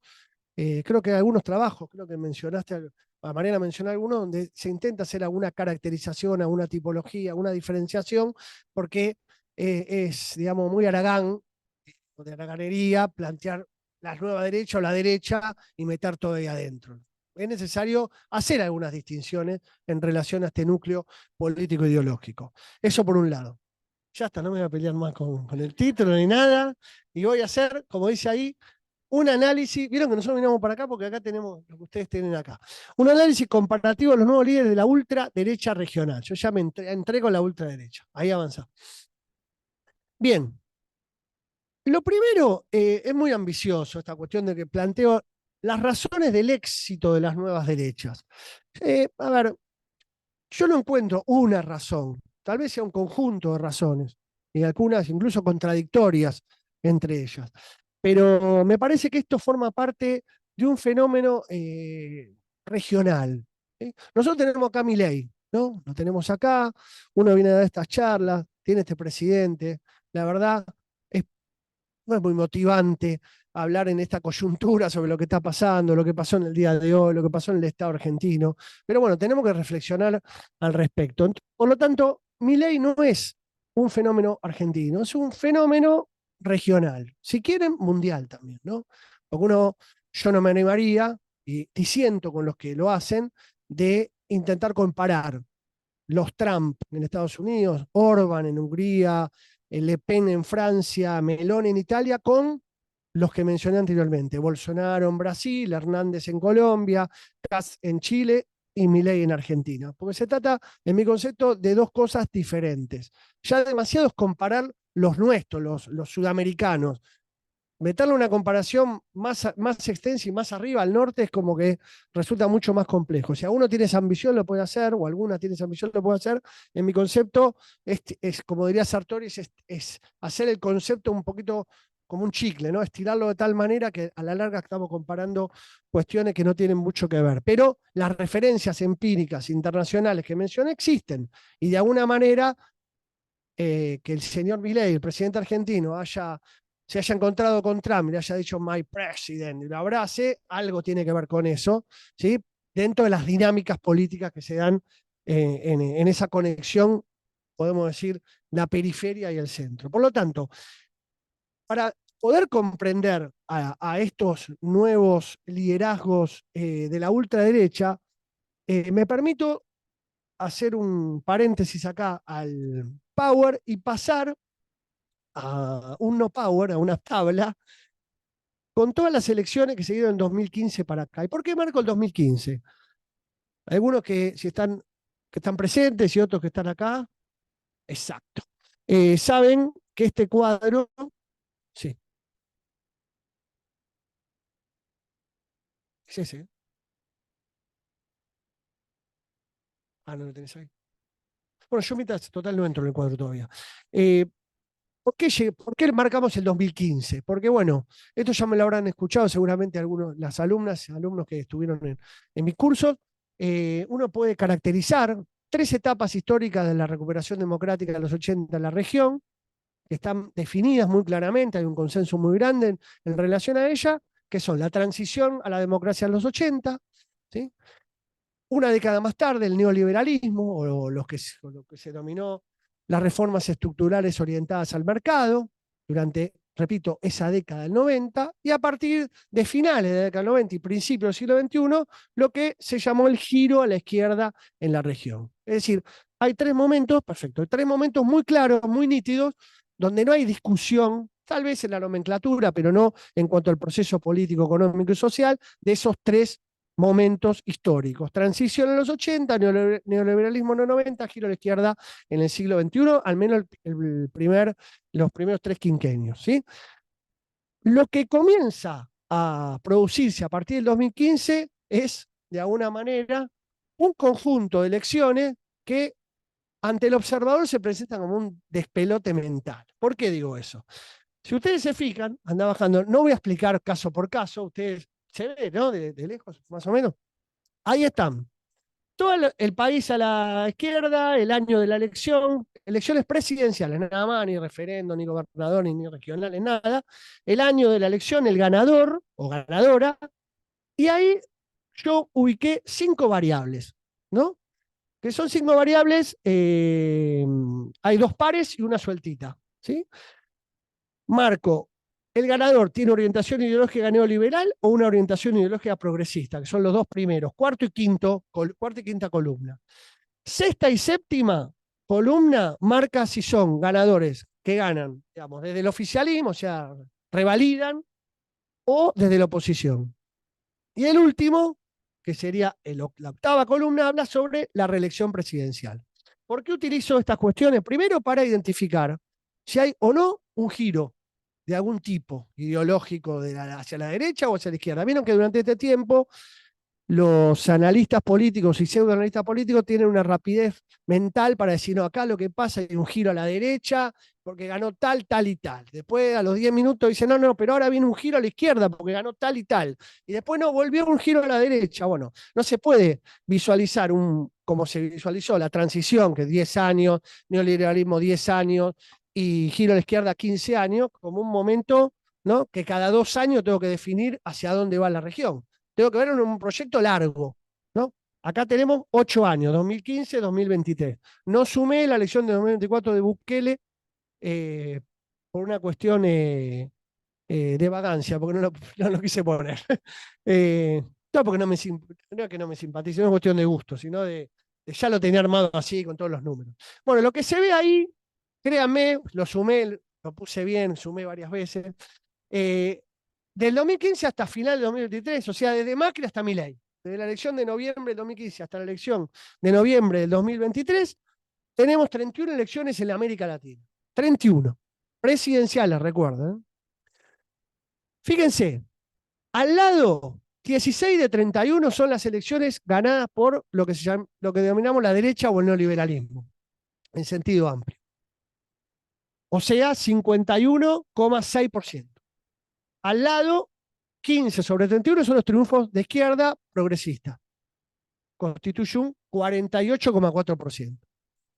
creo que algunos trabajos, creo que mencionaste, a Mariana mencionó algunos, donde se intenta hacer alguna caracterización, alguna tipología, alguna diferenciación, porque es, digamos, muy Aragán, o de araganería, plantear la nueva derecha o la derecha y meter todo ahí adentro. Es necesario hacer algunas distinciones en relación a este núcleo político-ideológico. Eso por un lado. Ya está, no me voy a pelear más con el título ni nada, y voy a hacer, como dice ahí, un análisis. Vieron que nosotros vinimos para acá porque acá tenemos lo que ustedes tienen acá. Un análisis comparativo de los nuevos líderes de la ultraderecha regional. Yo ya me entré con la ultraderecha. Ahí avanza. Bien, lo primero, es muy ambicioso esta cuestión de que planteo las razones del éxito de las nuevas derechas. A ver, yo no encuentro una razón, tal vez sea un conjunto de razones, y algunas incluso contradictorias entre ellas, pero me parece que esto forma parte de un fenómeno regional. ¿Sí? Nosotros tenemos acá a Milei, ¿no? Lo tenemos acá, uno viene a dar estas charlas, tiene este presidente, la verdad no es muy motivante hablar en esta coyuntura sobre lo que está pasando, lo que pasó en el día de hoy, lo que pasó en el Estado argentino. Pero bueno, tenemos que reflexionar al respecto. Por lo tanto, Milei no es un fenómeno argentino, es un fenómeno regional, si quieren, mundial también, ¿no? Porque yo no me animaría, y disiento con los que lo hacen, de intentar comparar los Trump en Estados Unidos, Orban en Hungría, Le Pen en Francia, Meloni en Italia, con los que mencioné anteriormente, Bolsonaro en Brasil, Hernández en Colombia, Kass en Chile y Milei en Argentina. Porque se trata, en mi concepto, de dos cosas diferentes. Ya demasiado es comparar los nuestros, los sudamericanos. Meterle una comparación más extensa y más arriba al norte es como que resulta mucho más complejo. Si alguno tiene esa ambición lo puede hacer, o alguna tiene esa ambición lo puede hacer. En mi concepto, es como diría Sartori, es hacer el concepto un poquito como un chicle, ¿no? Estirarlo de tal manera que a la larga estamos comparando cuestiones que no tienen mucho que ver. Pero las referencias empíricas internacionales que mencioné existen. Y de alguna manera, que el señor Milei, el presidente argentino, se haya encontrado con Trump y le haya dicho my president y lo abrace, algo tiene que ver con eso, ¿sí? Dentro de las dinámicas políticas que se dan en esa conexión, podemos decir, la periferia y el centro. Por lo tanto, para poder comprender a estos nuevos liderazgos de la ultraderecha, Me permito hacer un paréntesis acá al Power y pasar a un no Power, a una tabla, con todas las elecciones que se dieron en 2015 para acá. ¿Y por qué marco el 2015? Algunos que están presentes y otros que están acá, exacto. Saben que este cuadro, sí, es ese. Ah, no lo tenés ahí. Bueno, yo mientras, total, no entro en el cuadro todavía. ¿Por qué marcamos el 2015? Porque, bueno, esto ya me lo habrán escuchado seguramente algunos, las alumnas, alumnos que estuvieron en mis cursos. Uno puede caracterizar 3 etapas históricas de la recuperación democrática de los 80 en la región, que están definidas muy claramente, hay un consenso muy grande en relación a ella, que son la transición a la democracia en los 80, ¿sí? Una década más tarde, el neoliberalismo, o lo que se denominó las reformas estructurales orientadas al mercado, durante, repito, esa década del 90, y a partir de finales de la década del 90 y principios del siglo XXI, lo que se llamó el giro a la izquierda en la región. Es decir, hay 3 momentos, perfecto, hay 3 momentos muy claros, muy nítidos, donde no hay discusión, tal vez en la nomenclatura, pero no en cuanto al proceso político, económico y social, de esos 3 momentos históricos. Transición en los 80, neoliberalismo en los 90, giro a la izquierda en el siglo XXI, al menos los primeros 3 quinquenios. ¿Sí? Lo que comienza a producirse a partir del 2015 es, de alguna manera, un conjunto de elecciones que ante el observador se presentan como un despelote mental. ¿Por qué digo eso? Si ustedes se fijan, anda bajando, no voy a explicar caso por caso, ustedes se ven, ¿no? De lejos, más o menos. Ahí están. Todo el país a la izquierda, el año de la elección, elecciones presidenciales, nada más, ni referendo, ni gobernador, ni regionales, nada. El año de la elección, el ganador o ganadora. Y ahí yo ubiqué 5 variables, ¿no? Que son 5 variables, hay 2 pares y una sueltita, ¿sí? Marco, ¿el ganador tiene orientación ideológica neoliberal o una orientación ideológica progresista? Que son los 2 primeros, cuarta y quinta columna. Sexta y séptima columna marca si son ganadores que ganan, digamos, desde el oficialismo, o sea, revalidan, o desde la oposición. Y el último, que sería la octava columna, habla sobre la reelección presidencial. ¿Por qué utilizo estas cuestiones? Primero, para identificar si hay o no un giro de algún tipo ideológico hacia la derecha o hacia la izquierda. Vieron que durante este tiempo los analistas políticos y pseudoanalistas políticos tienen una rapidez mental para decir, no, acá lo que pasa es un giro a la derecha porque ganó tal, tal y tal. Después a los 10 minutos dicen, no, pero ahora viene un giro a la izquierda porque ganó tal y tal. Y después no, volvió un giro a la derecha. Bueno, no se puede visualizar como se visualizó la transición, que 10 años, neoliberalismo 10 años y giro a la izquierda 15 años, como un momento, ¿no? Que cada 2 años tengo que definir hacia dónde va la región. Tengo que ver en un proyecto largo, ¿no? Acá tenemos 8 años, 2015, 2023. No sumé la elección de 2024 de Bukele por una cuestión de vagancia, porque no lo quise poner. No porque no es que no me simpatice, no es cuestión de gusto, sino de ya lo tenía armado así con todos los números. Bueno, lo que se ve ahí, créanme, lo sumé, lo puse bien, sumé varias veces. Del 2015 hasta final de 2023, o sea, desde Macri hasta Milei, desde la elección de noviembre del 2015 hasta la elección de noviembre del 2023, tenemos 31 elecciones en la América Latina. 31. Presidenciales, recuerden. Fíjense, al lado, 16 de 31 son las elecciones ganadas por lo que denominamos la derecha o el neoliberalismo, en sentido amplio. O sea, 51,6%. Al lado, 15 sobre 31 son los triunfos de izquierda progresista. Constituye un 48,4%.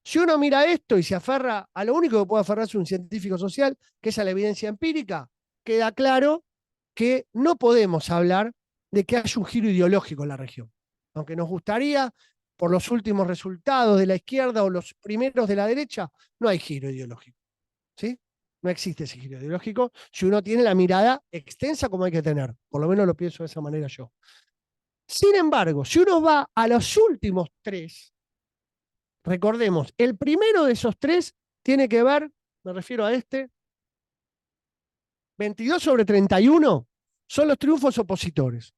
Si uno mira esto y se aferra a lo único que puede aferrarse un científico social, que es a la evidencia empírica, queda claro que no podemos hablar de que haya un giro ideológico en la región. Aunque nos gustaría, por los últimos resultados de la izquierda o los primeros de la derecha, no hay giro ideológico. ¿Sí? No existe ese giro ideológico si uno tiene la mirada extensa como hay que tener. Por lo menos lo pienso de esa manera yo. Sin embargo, si uno va a los últimos 3, recordemos, el primero de esos 3 tiene que ver, me refiero a este, 22/31 son los triunfos opositores.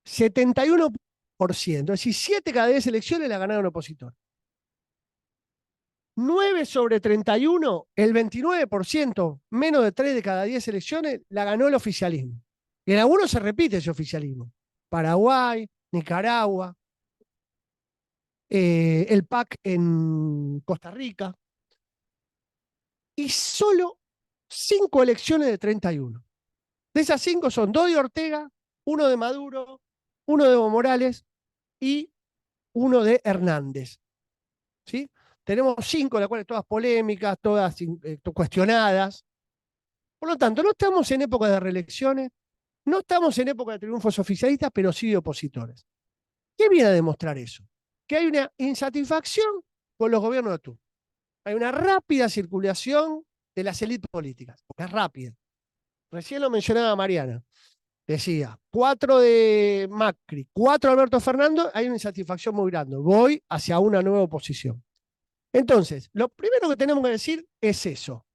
71%, es decir, 7 cada 10 elecciones la ganaron opositores. 9/31, el 29%, menos de 3 de cada 10 elecciones, la ganó el oficialismo. Y en algunos se repite ese oficialismo. Paraguay, Nicaragua, el PAC en Costa Rica. Y solo 5 elecciones de 31. De esas 5 son 2 de Ortega, 1 de Maduro, 1 de Evo Morales y 1 de Hernández. ¿Sí? Tenemos 5, las cuales todas polémicas, todas cuestionadas. Por lo tanto, no estamos en época de reelecciones, no estamos en época de triunfos oficialistas, pero sí de opositores. ¿Qué viene a demostrar eso? Que hay una insatisfacción con los gobiernos de turno. Hay una rápida circulación de las élites políticas, porque es rápida. Recién lo mencionaba Mariana. Decía, 4 de Macri, 4 de Alberto Fernández, hay una insatisfacción muy grande. Voy hacia una nueva oposición. Entonces, lo primero que tenemos que decir es eso.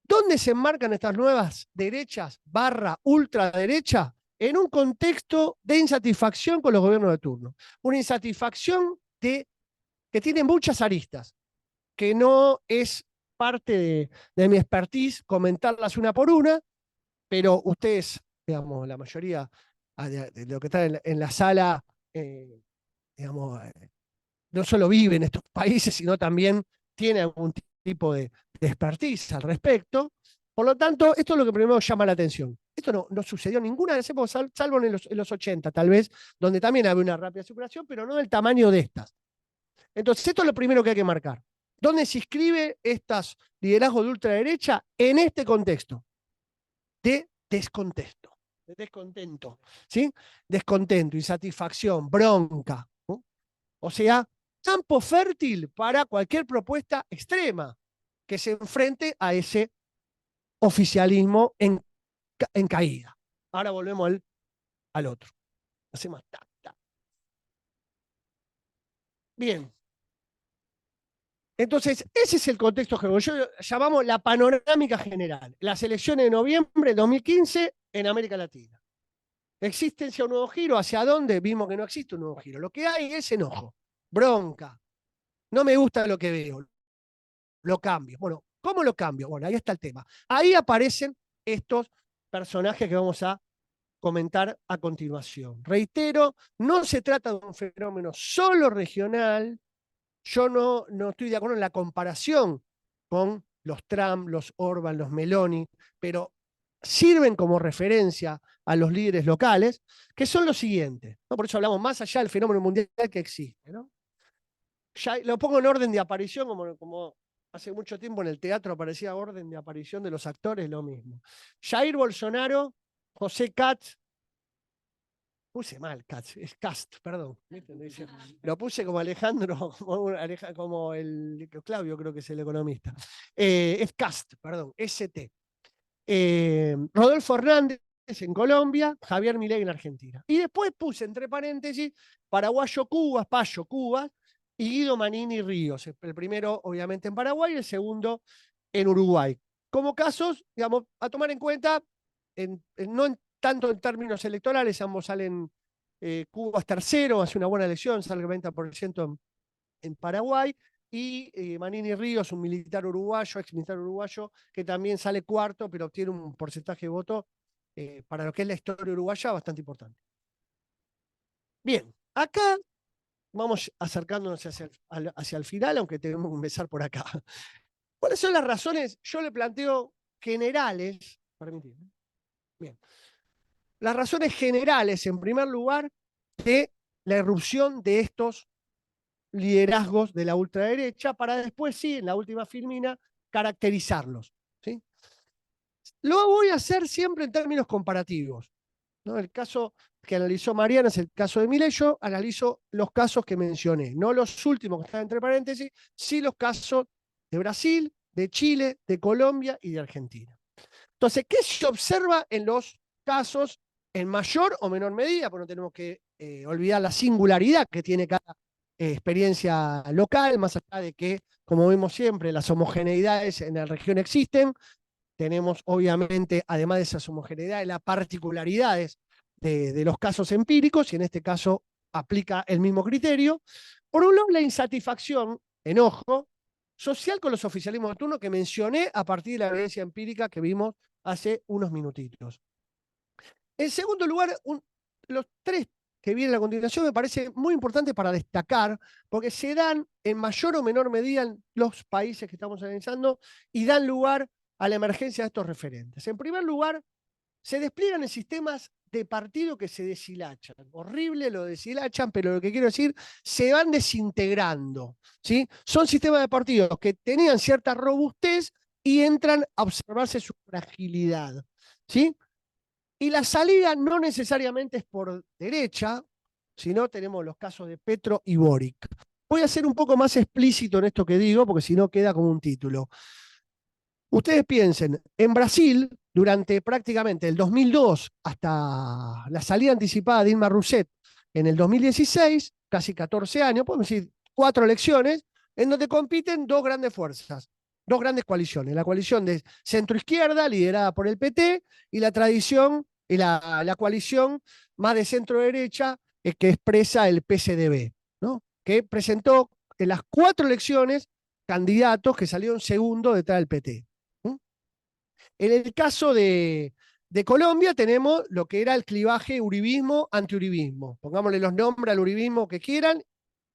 ¿Dónde se enmarcan estas nuevas derechas / ultraderecha? En un contexto de insatisfacción con los gobiernos de turno. Una insatisfacción que tiene muchas aristas, que no es parte de mi expertise comentarlas una por una, pero ustedes, digamos, la mayoría de lo que está en la sala, digamos, no solo vive en estos países, sino también tiene algún tipo de expertise al respecto. Por lo tanto, esto es lo que primero llama la atención. Esto no sucedió en ninguna de las épocas, salvo en los 80, tal vez, donde también había una rápida circulación, pero no del tamaño de estas. Entonces, esto es lo primero que hay que marcar. ¿Dónde se inscribe estos liderazgos de ultraderecha? En este contexto de descontento, ¿sí? Descontento, insatisfacción, bronca, ¿no? O sea, campo fértil para cualquier propuesta extrema que se enfrente a ese oficialismo en caída. Ahora volvemos al otro. Hacemos tac, tac. Bien. Entonces, ese es el contexto que yo llamamos la panorámica general. Las elecciones de noviembre de 2015 en América Latina. ¿Existencia un nuevo giro? ¿Hacia dónde? Vimos que no existe un nuevo giro. Lo que hay es enojo, bronca. No me gusta lo que veo. Lo cambio. Bueno, ¿cómo lo cambio? Bueno, ahí está el tema. Ahí aparecen estos personajes que vamos a comentar a continuación. Reitero, no se trata de un fenómeno solo regional. Yo no estoy de acuerdo en la comparación con los Trump, los Orban, los Meloni, pero sirven como referencia a los líderes locales, que son los siguientes, ¿no? Por eso hablamos más allá del fenómeno mundial que existe, ¿no? Ya lo pongo en orden de aparición, como hace mucho tiempo en el teatro aparecía orden de aparición de los actores, lo mismo. Jair Bolsonaro, José Katz, puse mal, Katz, es Cast, perdón. Lo puse como Alejandro, como el Claudio, creo que es el economista. Es Cast, perdón, ST. Rodolfo Hernández en Colombia, Javier Milei en Argentina. Y después puse entre paréntesis Paraguayo Cuba, Payo Cuba y Guido Manini Ríos. El primero, obviamente, en Paraguay y el segundo en Uruguay. Como casos, digamos, a tomar en cuenta, no tanto en términos electorales, ambos salen, Cuba es tercero, hace una buena elección, sale el 20% en Paraguay, y Manini Ríos, un militar uruguayo, ex militar uruguayo, que también sale cuarto, pero obtiene un porcentaje de voto para lo que es la historia uruguaya bastante importante. Bien, acá vamos acercándonos hacia el final, aunque tenemos que empezar por acá. ¿Cuáles son las razones? Yo le planteo generales, permitidme. Bien. Las razones generales, en primer lugar, de la irrupción de estos liderazgos de la ultraderecha, para después, sí, en la última filmina, caracterizarlos, ¿sí? Lo voy a hacer siempre en términos comparativos, ¿no? El caso que analizó Mariana es el caso de Milei. Yo analizo los casos que mencioné, no los últimos que están entre paréntesis, sí los casos de Brasil, de Chile, de Colombia y de Argentina. Entonces, ¿qué se observa en los casos en mayor o menor medida, porque no tenemos que olvidar la singularidad que tiene cada experiencia local, más allá de que, como vemos siempre, las homogeneidades en la región existen. Tenemos, obviamente, además de esas homogeneidades, las particularidades de los casos empíricos, y en este caso aplica el mismo criterio. Por un lado, la insatisfacción, enojo, social con los oficialismos de turno que mencioné a partir de la evidencia empírica que vimos hace unos minutitos. En segundo lugar, los tres que vienen a continuación me parece muy importante para destacar, porque se dan en mayor o menor medida en los países que estamos analizando y dan lugar a la emergencia de estos referentes. En primer lugar, se despliegan en sistemas de partido que se deshilachan. Horrible lo deshilachan, pero lo que quiero decir, se van desintegrando, ¿sí? Son sistemas de partidos que tenían cierta robustez y entran a observarse su fragilidad, ¿sí? Y la salida no necesariamente es por derecha, sino tenemos los casos de Petro y Boric. Voy a ser un poco más explícito en esto que digo, porque si no queda como un título. Ustedes piensen, en Brasil, durante prácticamente el 2002 hasta la salida anticipada de Dilma Rousseff en el 2016, casi 14 años, podemos decir 4 elecciones, en donde compiten dos grandes fuerzas, dos grandes coaliciones. La coalición de centro-izquierda, liderada por el PT, y la tradición, y la coalición más de centro-derecha, que expresa el PSDB, ¿no? Que presentó en las 4 elecciones candidatos que salieron segundo detrás del PT. En el caso de Colombia tenemos lo que era el clivaje uribismo-antiuribismo. Pongámosle los nombres al uribismo que quieran,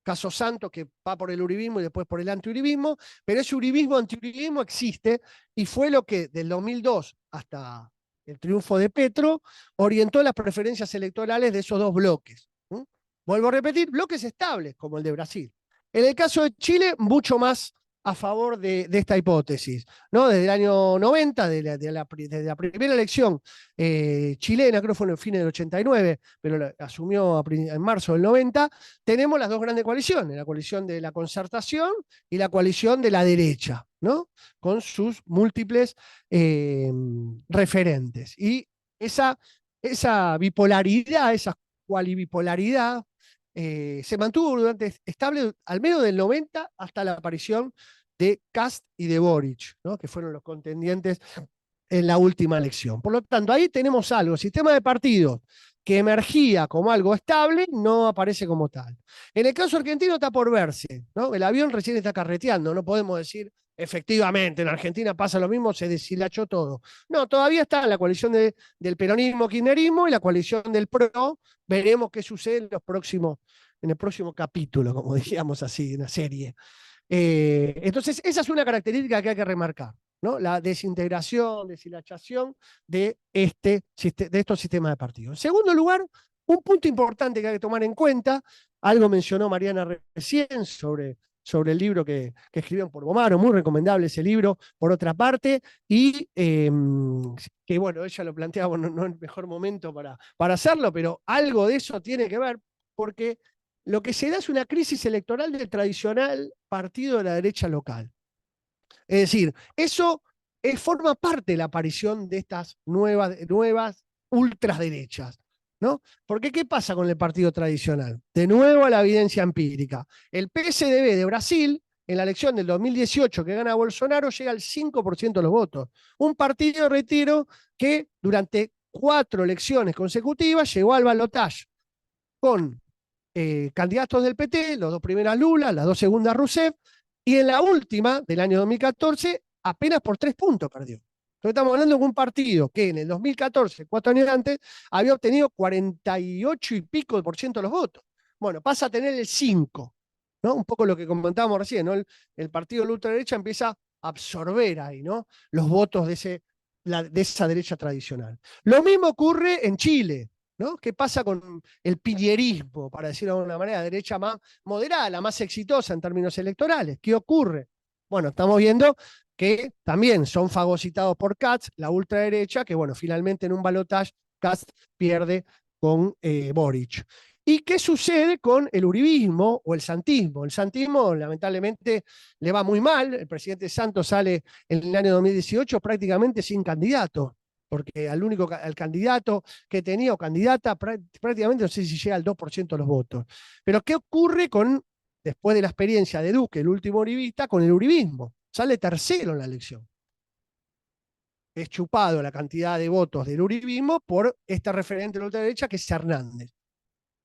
caso Santos que va por el uribismo y después por el antiuribismo, pero ese uribismo-antiuribismo existe y fue lo que del 2002 hasta el triunfo de Petro orientó las preferencias electorales de esos dos bloques. Vuelvo a repetir, bloques estables como el de Brasil. En el caso de Chile, mucho más a favor de esta hipótesis, ¿no? Desde el año 90, desde la primera elección chilena, creo que fue en el fin del 89, pero asumió en marzo del 90, tenemos las dos grandes coaliciones, la coalición de la concertación y la coalición de la derecha, ¿no? Con sus múltiples referentes. Y esa bipolaridad, esa cualibipolaridad, se mantuvo estable al menos del 90 hasta la aparición de Kast y de Boric, ¿no? Que fueron los contendientes en la última elección. Por lo tanto, ahí tenemos algo, sistema de partidos que emergía como algo estable, no aparece como tal. En el caso argentino está por verse, ¿no? El avión recién está carreteando, no podemos decir efectivamente en Argentina pasa lo mismo, se deshilachó todo. No, todavía está la coalición del peronismo-kirchnerismo y la coalición del PRO. Veremos qué sucede en el próximo capítulo, como diríamos así, en la serie. Entonces, esa es una característica que hay que remarcar, ¿no? La desintegración, deshilachación de estos sistemas de partidos. En segundo lugar, un punto importante que hay que tomar en cuenta, algo mencionó Mariana recién sobre el libro que escribieron por Bomaro, muy recomendable ese libro, por otra parte, y que bueno, ella lo planteaba, no es el mejor momento para hacerlo, pero algo de eso tiene que ver, porque lo que se da es una crisis electoral del tradicional partido de la derecha local. Es decir, eso forma parte de la aparición de estas nuevas ultraderechas, ¿no? Porque ¿qué pasa con el partido tradicional? De nuevo a la evidencia empírica. El PSDB de Brasil, en la elección del 2018 que gana Bolsonaro, llega al 5% de los votos. Un partido, retiro, que durante 4 elecciones consecutivas llegó al balotaje con candidatos del PT, los 2 primeras Lula, las 2 segundas Rousseff, y en la última, del año 2014, apenas por 3 puntos perdió. Entonces estamos hablando de un partido que en el 2014, 4 años antes, había obtenido 48 y pico % de los votos. Bueno, pasa a tener el 5, ¿no? Un poco lo que comentábamos recién, ¿no? El partido de la ultraderecha empieza a absorber ahí, ¿no? Los votos de esa derecha tradicional. Lo mismo ocurre en Chile, ¿no? ¿Qué pasa con el piñerismo, para decirlo de alguna manera, derecha más moderada, la más exitosa en términos electorales? ¿Qué ocurre? Bueno, estamos viendo que también son fagocitados por Katz, la ultraderecha, que bueno, finalmente en un balotaje Katz pierde con Boric. ¿Y qué sucede con el uribismo o el santismo? El santismo lamentablemente le va muy mal, el presidente Santos sale en el año 2018 prácticamente sin candidato. porque al candidato que tenía o candidata prácticamente no sé si llega al 2% de los votos. Pero ¿qué ocurre después de la experiencia de Duque, el último uribista, con el uribismo? Sale tercero en la elección. Es chupado la cantidad de votos del uribismo por este referente de la ultraderecha que es Hernández.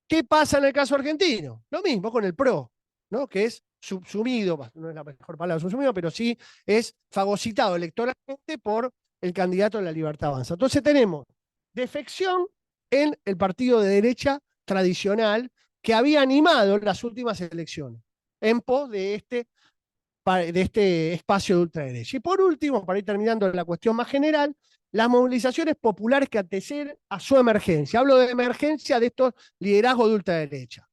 ¿Qué pasa en el caso argentino? Lo mismo con el PRO, ¿no? Que es subsumido, no es la mejor palabra subsumido, pero sí es fagocitado electoralmente por el candidato de la Libertad Avanza. Entonces tenemos defección en el partido de derecha tradicional que había animado las últimas elecciones en pos de este espacio de ultraderecha. Y por último, para ir terminando la cuestión más general, las movilizaciones populares que anteceden a su emergencia. Hablo de emergencia de estos liderazgos de ultraderecha.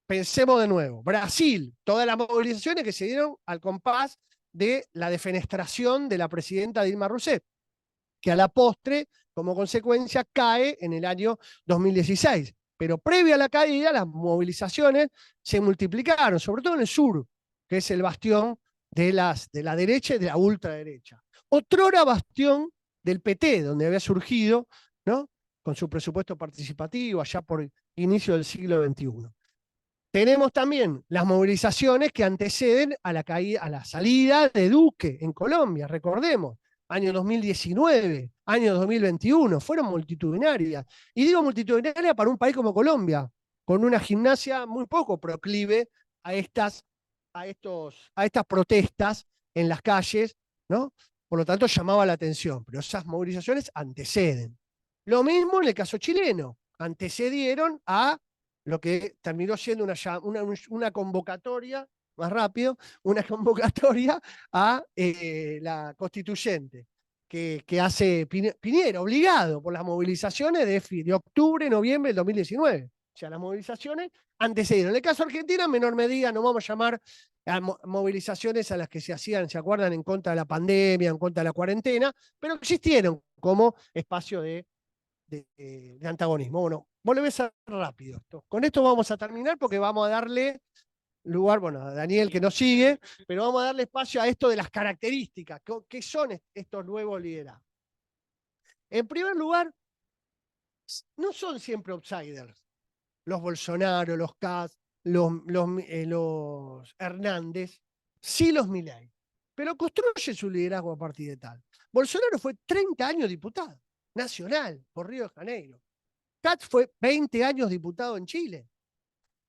Pensemos de nuevo. Brasil, todas las movilizaciones que se dieron al compás de la defenestración de la presidenta Dilma Rousseff, que a la postre, como consecuencia, cae en el año 2016. Pero previo a la caída, las movilizaciones se multiplicaron, sobre todo en el sur, que es el bastión de la derecha y de la ultraderecha. Otrora bastión del PT, donde había surgido, ¿no?, con su presupuesto participativo allá por inicio del siglo XXI. Tenemos también las movilizaciones que anteceden a la salida de Duque en Colombia, recordemos, año 2019, año 2021, fueron multitudinarias. Y digo multitudinarias para un país como Colombia, con una gimnasia muy poco proclive a estas protestas en las calles, ¿no? Por lo tanto, llamaba la atención, pero esas movilizaciones anteceden. Lo mismo en el caso chileno, antecedieron a lo que terminó siendo una convocatoria, más rápido, una convocatoria a la constituyente, que hace Piñera, obligado por las movilizaciones de octubre, noviembre del 2019. O sea, las movilizaciones antecedieron. En el caso argentino, en menor medida, no vamos a llamar a movilizaciones a las que se hacían, ¿se acuerdan?, en contra de la pandemia, en contra de la cuarentena, pero existieron como espacio de antagonismo. Bueno, vos lo ves rápido. Con esto vamos a terminar porque vamos a darle lugar, bueno, a Daniel que nos sigue, pero vamos a darle espacio a esto de las características. ¿Qué son estos nuevos liderazgos? En primer lugar, no son siempre outsiders. Los Bolsonaro, los Katz, los Hernández, sí los Milei. Pero construye su liderazgo a partir de tal. Bolsonaro fue 30 años diputado nacional por Río de Janeiro. Katz fue 20 años diputado en Chile.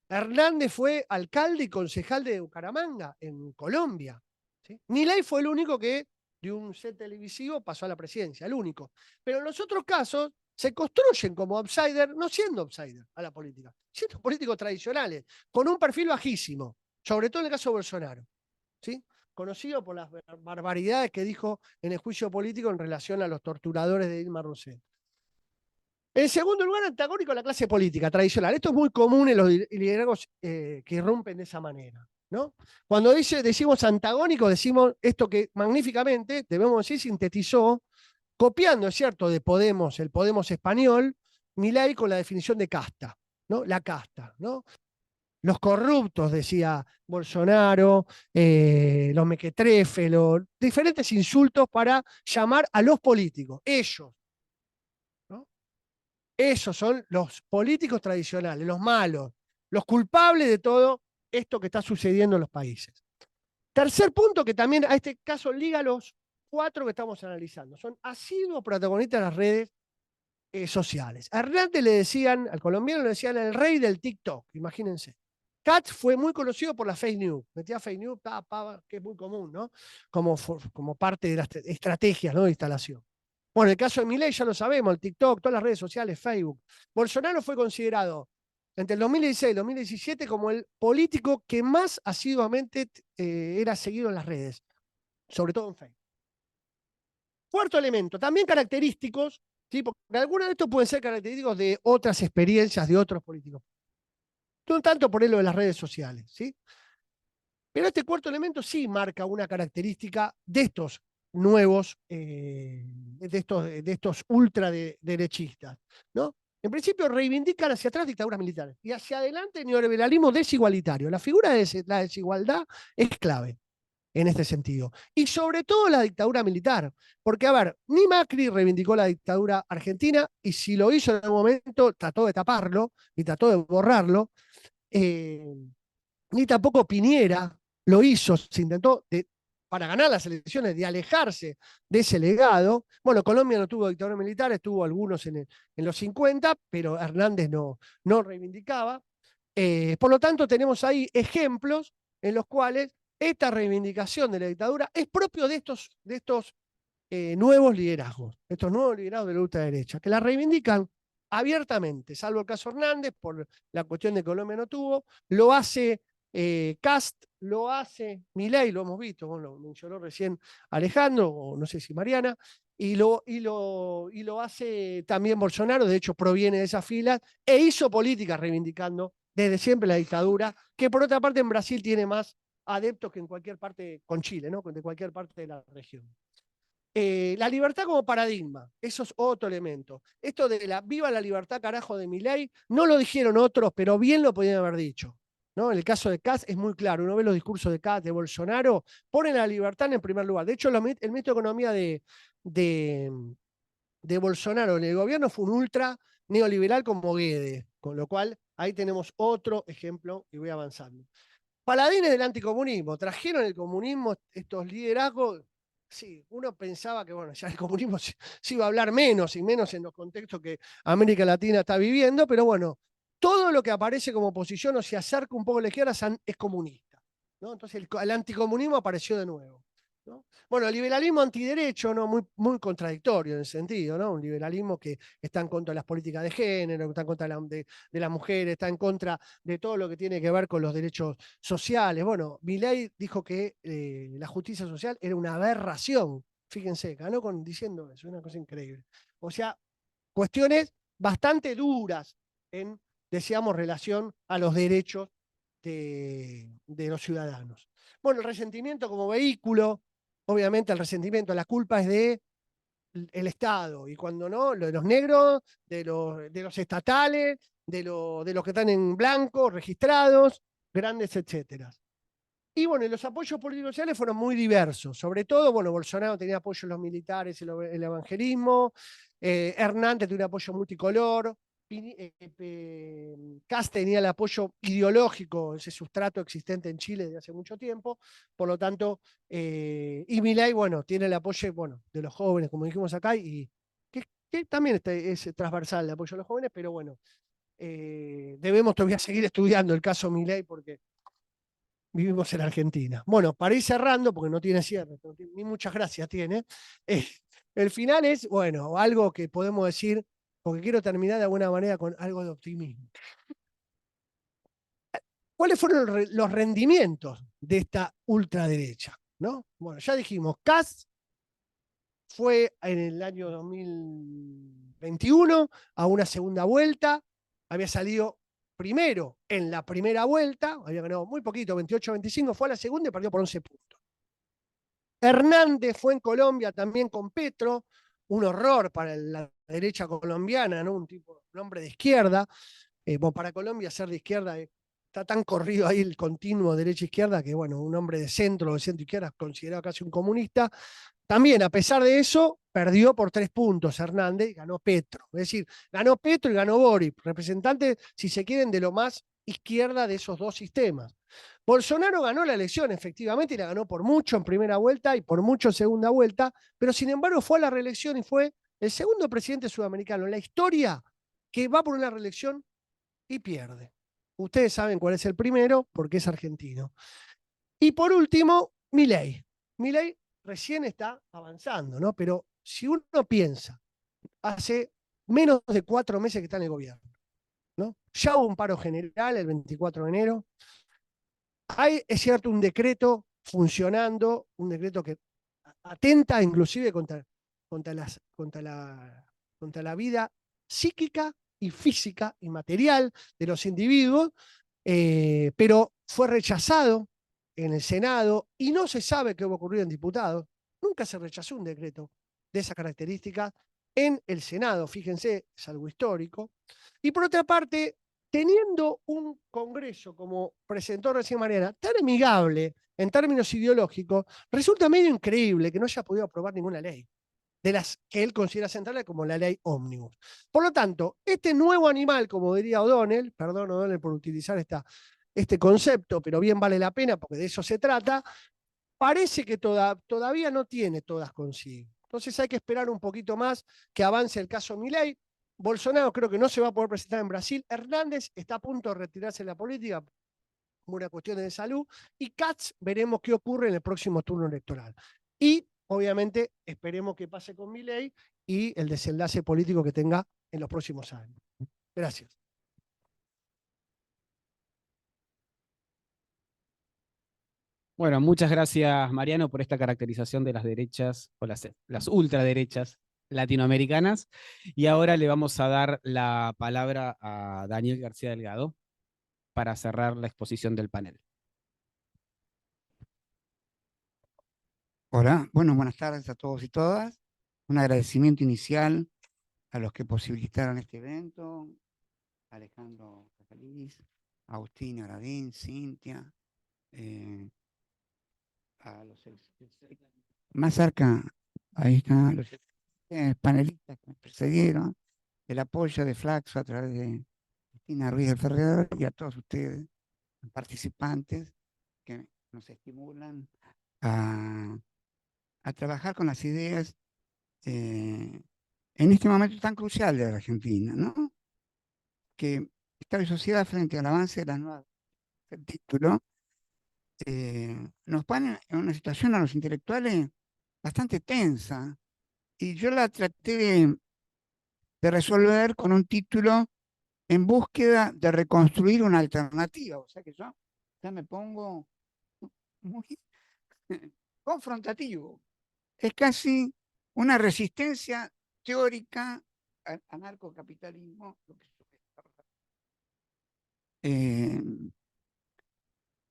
Hernández fue alcalde y concejal de Bucaramanga, en Colombia. ¿Sí? Milei fue el único que de un set televisivo pasó a la presidencia, el único. Pero en los otros casos se construyen como outsider, no siendo outsider a la política, siendo políticos tradicionales, con un perfil bajísimo, sobre todo en el caso de Bolsonaro. ¿Sí? Conocido por las barbaridades que dijo en el juicio político en relación a los torturadores de Dilma Rousseff. En segundo lugar, antagónico a la clase política tradicional. Esto es muy común en los liderazgos que irrumpen de esa manera, ¿no? Cuando decimos antagónico, decimos esto que magníficamente, debemos decir, sintetizó, copiando, es cierto, de Podemos, el Podemos español, Milei con la definición de casta, ¿no? La casta, ¿no? Los corruptos, decía Bolsonaro, los mequetrefes, diferentes insultos para llamar a los políticos, ellos. Esos son los políticos tradicionales, los malos, los culpables de todo esto que está sucediendo en los países. Tercer punto que también a este caso liga a los 4 que estamos analizando. Son asiduos protagonistas de las redes sociales. A Hernández le decían, al colombiano le decían el rey del TikTok, imagínense. Katz fue muy conocido por la fake news. Metía fake news, que es muy común, ¿no? Como parte de las estrategias, ¿no?, de instalación. Bueno, en el caso de Milei ya lo sabemos, el TikTok, todas las redes sociales, Facebook. Bolsonaro fue considerado entre el 2016 y el 2017 como el político que más asiduamente era seguido en las redes, sobre todo en Facebook. Cuarto elemento, también característicos, ¿sí?, porque algunos de estos pueden ser característicos de otras experiencias de otros políticos. No tanto por lo de las redes sociales, ¿sí? Pero este cuarto elemento sí marca una característica de estos nuevos, de estos ultraderechistas, ¿no? En principio reivindican hacia atrás dictaduras militares y hacia adelante neoliberalismo desigualitario. La figura de la desigualdad es clave. en este sentido. Y sobre todo la dictadura militar, porque, a ver, ni Macri reivindicó la dictadura argentina, y si lo hizo en algún momento, trató de taparlo y trató de borrarlo, ni tampoco Piñera lo hizo, se intentó, para ganar las elecciones, de alejarse de ese legado. Bueno, Colombia no tuvo dictadura militar, estuvo algunos en los 50, pero Hernández no reivindicaba. Por lo tanto, tenemos ahí ejemplos en los cuales esta reivindicación de la dictadura es propio de estos nuevos liderazgos de la ultraderecha, que la reivindican abiertamente, salvo el caso Hernández, por la cuestión de Colombia no tuvo, lo hace Kast, lo hace Milei, lo hemos visto, bueno, lo mencionó recién Alejandro, o no sé si Mariana, y lo hace también Bolsonaro, de hecho proviene de esas filas, e hizo política reivindicando desde siempre la dictadura, que por otra parte en Brasil tiene más adeptos que en cualquier parte, con Chile, ¿no? De cualquier parte de la región. La libertad como paradigma, eso es otro elemento. Esto de la viva la libertad carajo de Milei, no lo dijeron otros, pero bien lo podían haber dicho, ¿no? En el caso de Kast es muy claro, uno ve los discursos de Kast, de Bolsonaro, ponen la libertad en primer lugar. De hecho, el ministro de Economía de Bolsonaro en el gobierno fue un ultra neoliberal como Guedes, con lo cual ahí tenemos otro ejemplo y voy avanzando. Paladines del anticomunismo, trajeron el comunismo estos liderazgos. Sí, uno pensaba que bueno, ya el comunismo se iba a hablar menos y menos en los contextos que América Latina está viviendo, pero bueno, todo lo que aparece como oposición o se acerca un poco a la izquierda es comunista, ¿no? Entonces el anticomunismo apareció de nuevo, ¿no? Bueno, el liberalismo antiderecho, ¿no? Muy contradictorio en ese sentido, ¿no? Un liberalismo que está en contra de las políticas de género, que está en contra de las mujeres, está en contra de todo lo que tiene que ver con los derechos sociales. Bueno, Milei dijo que la justicia social era una aberración. Fíjense, ganó diciendo eso, una cosa increíble. O sea, cuestiones bastante duras en, decíamos, relación a los derechos de los ciudadanos. Bueno, el resentimiento como vehículo, obviamente el resentimiento, la culpa es de el Estado, y cuando no, lo de los negros, de los estatales, de los que están en blanco, registrados, grandes, etcétera. Y bueno, los apoyos políticos sociales fueron muy diversos. Sobre todo, bueno, Bolsonaro tenía apoyo en los militares, el evangelismo, Hernández tenía un apoyo multicolor, Kast tenía el apoyo ideológico, ese sustrato existente en Chile desde hace mucho tiempo, por lo tanto, y Milei, bueno, tiene el apoyo, bueno, de los jóvenes, como dijimos acá, y que también es transversal el apoyo a los jóvenes, pero bueno, debemos todavía seguir estudiando el caso Milei porque vivimos en Argentina. Bueno, para ir cerrando, porque no tiene cierre, ni muchas gracias tiene, el final es, bueno, algo que podemos decir, porque quiero terminar de alguna manera con algo de optimismo. ¿Cuáles fueron los rendimientos de esta ultraderecha? ¿No? Bueno, ya dijimos, Kast fue en el año 2021 a una segunda vuelta, había salido primero en la primera vuelta, había ganado muy poquito, 28-25, fue a la segunda y perdió por 11 puntos. Hernández fue en Colombia también con Petro, un horror para la derecha colombiana, ¿no? Un hombre de izquierda. Bueno, para Colombia ser de izquierda está tan corrido ahí el continuo derecha-izquierda que, bueno, un hombre de centro o de centro-izquierda es considerado casi un comunista. También, a pesar de eso, perdió por 3 puntos Hernández y ganó Petro. Es decir, ganó Petro y ganó Boric, representantes, si se quieren, de lo más izquierda de esos dos sistemas. Bolsonaro ganó la elección, efectivamente, y la ganó por mucho en primera vuelta y por mucho en segunda vuelta, pero sin embargo fue a la reelección y fue el segundo presidente sudamericano en la historia que va por una reelección y pierde. Ustedes saben cuál es el primero, porque es argentino. Y por último, Milei. Milei recién está avanzando, ¿no? Pero si uno piensa, hace menos de 4 meses que está en el gobierno, ¿no? Ya hubo un paro general el 24 de enero. Hay, es cierto, un decreto funcionando, un decreto que atenta inclusive contra la vida psíquica y física y material de los individuos, pero fue rechazado en el Senado y no se sabe qué va a ocurrir en diputados. Nunca se rechazó un decreto de esa característica en el Senado, fíjense, es algo histórico. Y por otra parte, teniendo un Congreso, como presentó recién Mariana, tan amigable en términos ideológicos, resulta medio increíble que no haya podido aprobar ninguna ley de las que él considera centrales, como la ley Ómnibus. Por lo tanto, este nuevo animal, como diría O'Donnell, perdón O'Donnell por utilizar este concepto, pero bien vale la pena porque de eso se trata, parece que todavía no tiene todas consigo. Entonces hay que esperar un poquito más que avance el caso Milei. Bolsonaro creo que no se va a poder presentar en Brasil. Hernández está a punto de retirarse de la política por una cuestión de salud. Y Katz veremos qué ocurre en el próximo turno electoral. Y obviamente esperemos que pase con Milei y el desenlace político que tenga en los próximos años. Gracias. Bueno, muchas gracias, Mariano, por esta caracterización de las derechas o las ultraderechas latinoamericanas. Y ahora le vamos a dar la palabra a Daniel García Delgado para cerrar la exposición del panel. Hola, bueno, buenas tardes a todos y todas. Un agradecimiento inicial a los que posibilitaron este evento, a Alejandro Casalís, a Agustina Gradín, Cintia, a los más cerca, ahí están los panelistas que me precedieron, el apoyo de Flaxo a través de Cristina Ruiz del Ferrer y a todos ustedes, participantes, que nos estimulan a trabajar con las ideas en este momento tan crucial de la Argentina, ¿no? Que Estado y sociedad frente al avance de las nuevas, el título, nos ponen en una situación a los intelectuales bastante tensa. Y yo la traté de resolver con un título en búsqueda de reconstruir una alternativa. O sea que yo ya me pongo muy confrontativo. Es casi una resistencia teórica al anarcocapitalismo.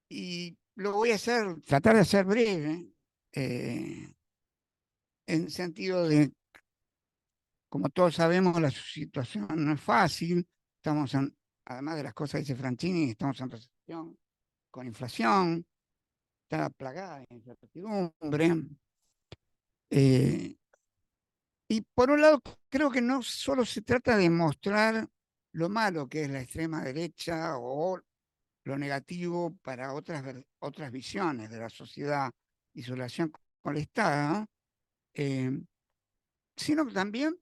Y lo voy a tratar de hacer breve, en sentido de, como todos sabemos, la situación no es fácil. Además de las cosas que dice Franchini, estamos en recesión, con inflación, está plagada de incertidumbre. Y por un lado, creo que no solo se trata de mostrar lo malo que es la extrema derecha o lo negativo para otras visiones de la sociedad y su relación con el Estado, sino que también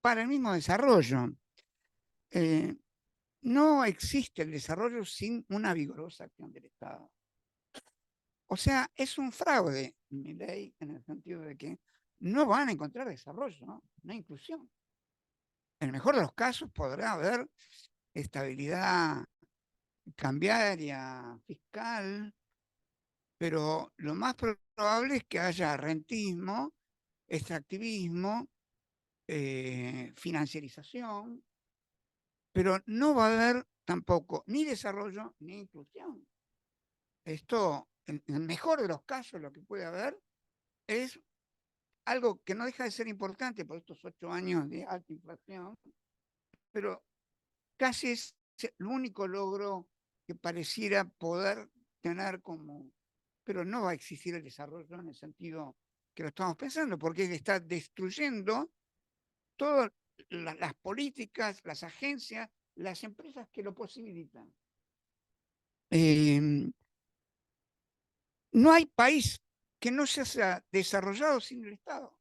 para el mismo desarrollo. No existe el desarrollo sin una vigorosa acción del Estado. O sea, es un fraude, Milei, en el sentido de que no van a encontrar desarrollo, no hay inclusión. En el mejor de los casos podrá haber estabilidad cambiaria, fiscal, pero lo más probable es que haya rentismo, extractivismo, financiarización, pero no va a haber tampoco ni desarrollo ni inclusión. Esto, en el mejor de los casos, lo que puede haber es algo que no deja de ser importante por estos 8 años de alta inflación, pero casi es el único logro que pareciera poder tener como, pero no va a existir el desarrollo en el sentido que lo estamos pensando, porque está destruyendo todas las políticas, las agencias, las empresas que lo posibilitan. No hay país que no se haya desarrollado sin el Estado.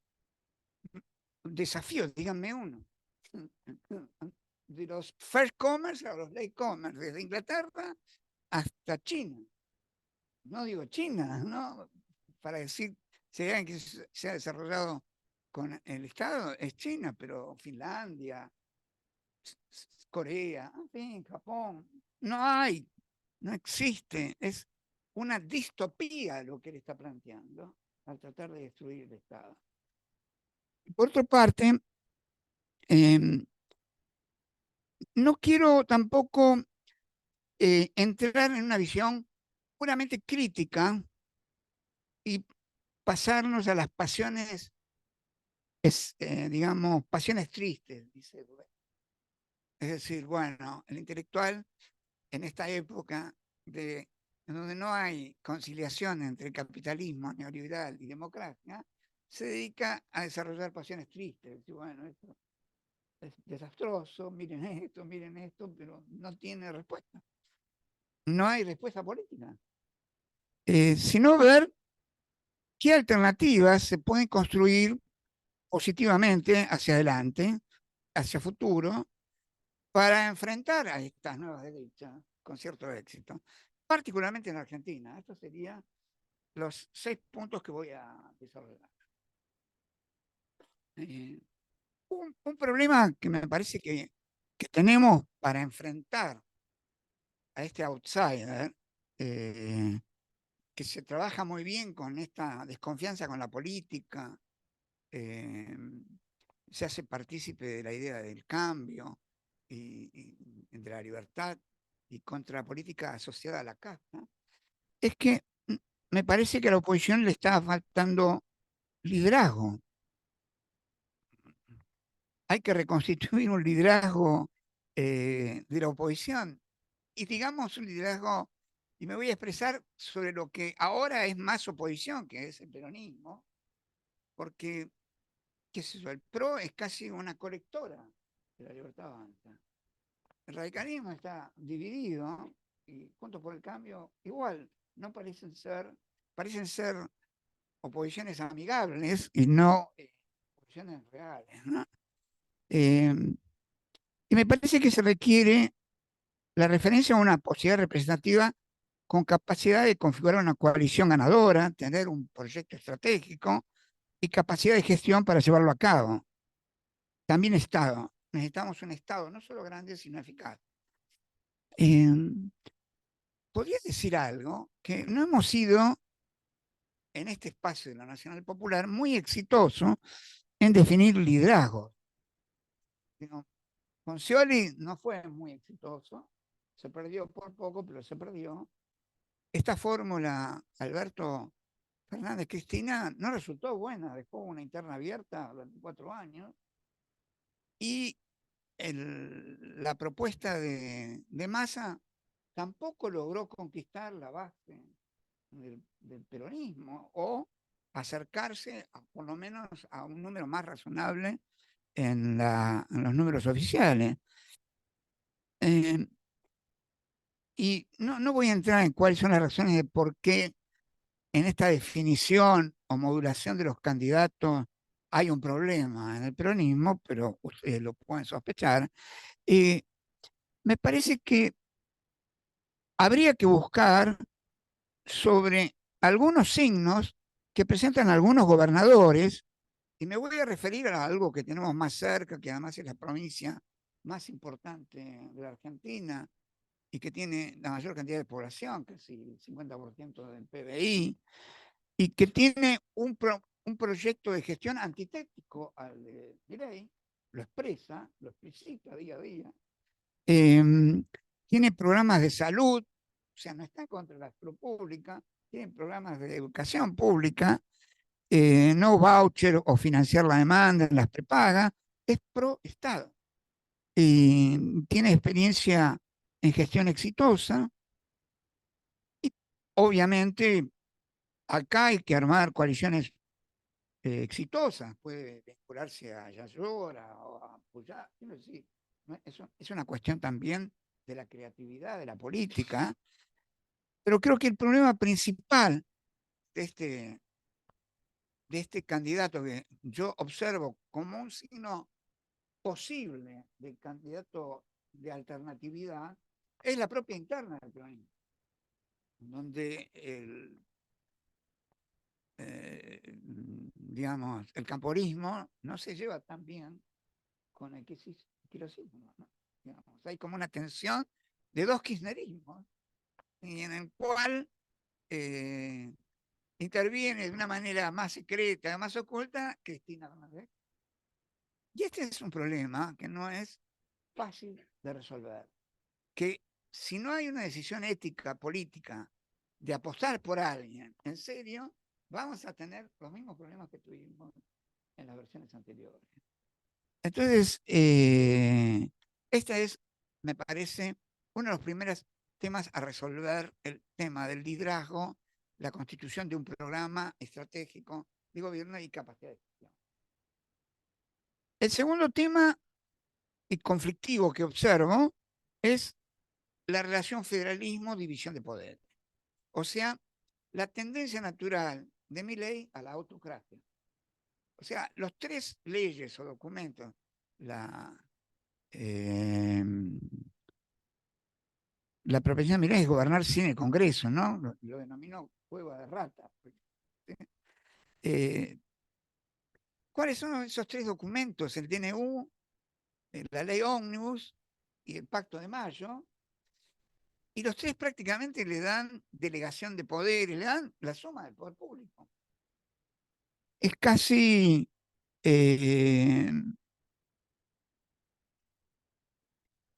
Desafío, díganme uno. De los first commerce a los late commerce, desde Inglaterra hasta China. No digo China, ¿no? Para decir, si hay alguien que se ha desarrollado con el Estado, es China, pero Finlandia, Corea, en fin, Japón, no existe, es una distopía lo que él está planteando al tratar de destruir el Estado. Por otra parte, no quiero tampoco entrar en una visión puramente crítica y pasarnos a las pasiones, digamos, pasiones tristes, dice Rubén. Es decir, bueno, el intelectual en esta época de en donde no hay conciliación entre capitalismo neoliberal y democracia, se dedica a desarrollar pasiones tristes. Decir, bueno, esto es desastroso, miren esto, pero no tiene respuesta. No hay respuesta política. Sino ver qué alternativas se pueden construir positivamente hacia adelante, hacia futuro, para enfrentar a estas nuevas derechas con cierto éxito, particularmente en Argentina. Estos serían los 6 puntos que voy a desarrollar. Un problema que me parece que tenemos para enfrentar a este outsider, que se trabaja muy bien con esta desconfianza con la política, se hace partícipe de la idea del cambio y de la libertad y contra la política asociada a la casta, es que me parece que a la oposición le está faltando liderazgo. Hay que reconstituir un liderazgo de la oposición y digamos un liderazgo, y me voy a expresar sobre lo que ahora es más oposición, que es el peronismo, porque qué sé yo, el PRO es casi una colectora de la libertad avanza. El radicalismo está dividido y Juntos por el Cambio igual, no parecen ser oposiciones amigables y no oposiciones reales, ¿no? Y me parece que se requiere la referencia a una posibilidad representativa con capacidad de configurar una coalición ganadora, tener un proyecto estratégico y capacidad de gestión para llevarlo a cabo. También Estado. Necesitamos un Estado no solo grande, sino eficaz. Podría decir algo que no hemos sido, en este espacio de la Nacional Popular, muy exitosos en definir liderazgos. Con Scioli no fue muy exitoso, se perdió por poco, pero se perdió. Esta fórmula, Alberto Fernández Cristina, no resultó buena, dejó una interna abierta durante 4 años. Y la propuesta de Massa tampoco logró conquistar la base del peronismo o acercarse por lo menos a un número más razonable en los números oficiales. Y no voy a entrar en cuáles son las razones de por qué en esta definición o modulación de los candidatos hay un problema en el peronismo, pero ustedes lo pueden sospechar. Me parece que habría que buscar sobre algunos signos que presentan algunos gobernadores, y me voy a referir a algo que tenemos más cerca, que además es la provincia más importante de la Argentina y que tiene la mayor cantidad de población, casi el 50% del PBI, y que tiene un proyecto de gestión antitético al de Milei, lo expresa, lo explicita día a día. Tiene programas de salud, o sea, no está contra la salud pública, tiene programas de educación pública, no voucher o financiar la demanda en las prepagas, es pro Estado. Tiene experiencia en gestión exitosa y obviamente acá hay que armar coaliciones exitosas, puede vincularse a Yayora o a Puyá, quiero decir, ¿no? Eso es una cuestión también de la creatividad, de la política, pero creo que el problema principal de este candidato que yo observo como un signo posible de candidato de alternatividad es la propia interna del peronismo, donde digamos, el camporismo no se lleva tan bien con el kirchnerismo, ¿no? Digamos, hay como una tensión de dos kirchnerismos y en el cual interviene de una manera más secreta, más oculta, Cristina Fernández. Y este es un problema que no es fácil de resolver. Que si no hay una decisión ética, política, de apostar por alguien, en serio, vamos a tener los mismos problemas que tuvimos en las versiones anteriores. Entonces, esta es, me parece, una de las primeras temas a resolver: el tema del liderazgo, la constitución de un programa estratégico de gobierno y capacidad de gestión. El segundo tema y conflictivo que observo es la relación federalismo-división de poderes. O sea, la tendencia natural de Milei a la autocracia. O sea, los tres leyes o documentos, la proposición de Milei es gobernar sin el Congreso, ¿no? Lo denominó cueva de ratas. ¿Cuáles son esos tres documentos? El DNU, la ley Ómnibus y el Pacto de Mayo. Y los tres prácticamente le dan delegación de poderes, le dan la suma del poder público. Es casi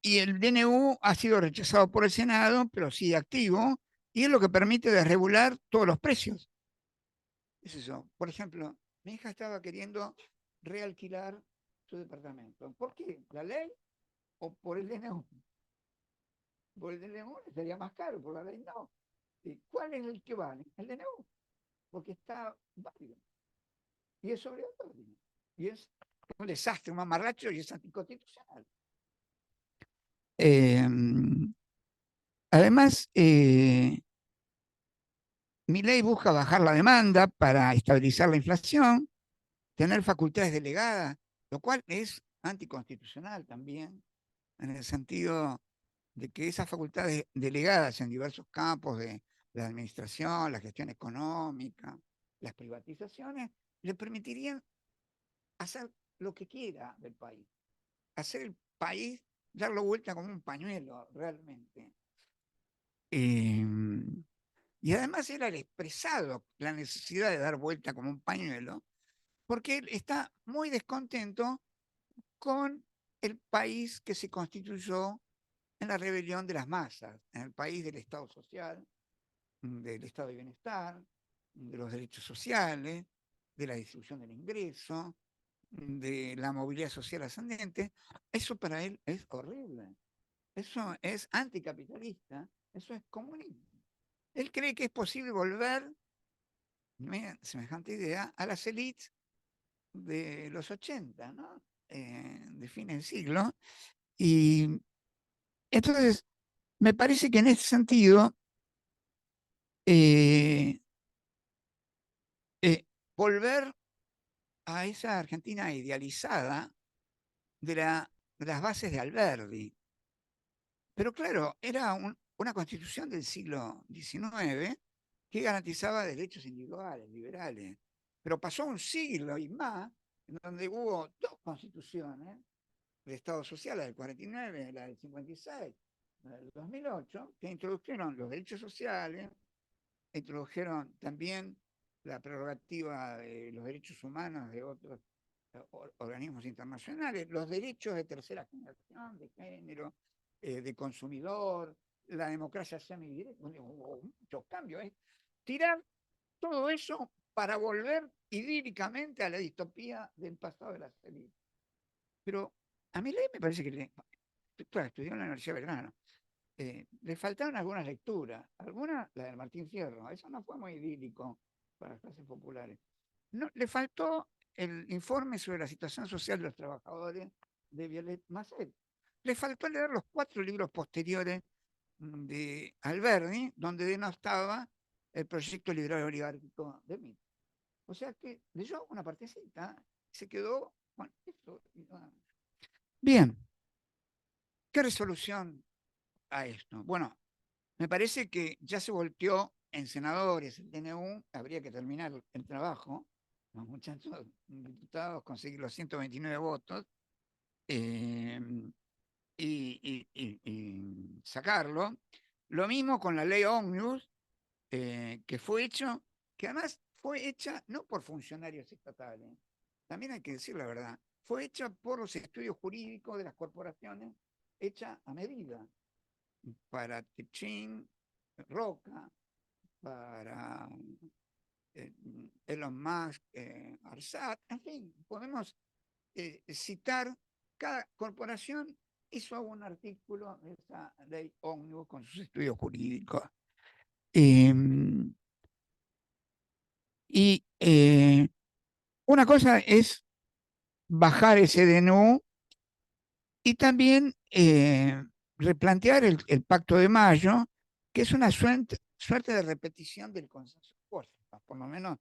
y el DNU ha sido rechazado por el Senado, pero sigue activo, y es lo que permite desregular todos los precios. Es eso. Por ejemplo, mi hija estaba queriendo realquilar su departamento. ¿Por qué? ¿La ley o por el DNU? Por el DNU sería más caro, por la ley no. ¿Y cuál es el que vale? El DNU, porque está válido. Y es obligatorio. Y es un desastre, un mamarracho, y es anticonstitucional. Además, Milei busca bajar la demanda para estabilizar la inflación, tener facultades delegadas, lo cual es anticonstitucional también, en el sentido de que esas facultades delegadas en diversos campos de la administración, la gestión económica, las privatizaciones, le permitirían hacer lo que quiera del país, hacer el país, darlo vuelta como un pañuelo realmente. Y además era el expresado la necesidad de dar vuelta como un pañuelo, porque él está muy descontento con el país que se constituyó en la rebelión de las masas, en el país del Estado social, del Estado de bienestar, de los derechos sociales, de la distribución del ingreso, de la movilidad social ascendente. Eso para él es horrible. Eso es anticapitalista, eso es comunismo. Él cree que es posible volver, semejante idea, a las élites de los 80, ¿no? De fin del siglo. Y entonces, me parece que en ese sentido, volver a esa Argentina idealizada de las bases de Alberdi. Pero claro, era una constitución del siglo XIX que garantizaba derechos individuales, liberales. Pero pasó un siglo y más en donde hubo dos constituciones de Estado Social, la del 49, la del 56, la del 2008, que introdujeron los derechos sociales, introdujeron también la prerrogativa de los derechos humanos de otros organismos internacionales, los derechos de tercera generación, de género, de consumidor, la democracia semidirecta. Hubo muchos cambios. Tirar todo eso para volver idílicamente a la distopía del pasado de las élites. Pero a mí me parece que claro, estudió en la Universidad de Belgrano. Le faltaron algunas lecturas, algunas la del Martín Fierro, eso no fue muy idílico para las clases populares. No, le faltó el informe sobre la situación social de los trabajadores de Violet Masset. Le faltó leer los 4 libros posteriores de Alberdi, donde denostaba el proyecto liberal oligárquico de Mitt. O sea que leyó una partecita, se quedó con esto. Bien, ¿qué resolución a esto? Bueno, me parece que ya se volteó en senadores el DNU, habría que terminar el trabajo, los muchachos diputados conseguir los 129 votos y sacarlo. Lo mismo con la ley Ómnibus, que fue hecho, que además fue hecha no por funcionarios estatales, también hay que decir la verdad, fue hecha por los estudios jurídicos de las corporaciones, hecha a medida para Techín, Roca, para Elon Musk, Arsat, en fin, podemos citar cada corporación hizo un artículo de esa ley ómnibus con sus estudios jurídicos. Em, y una cosa es bajar ese DNU y también replantear el Pacto de Mayo, que es una suerte de repetición del consenso de Washington. Por lo menos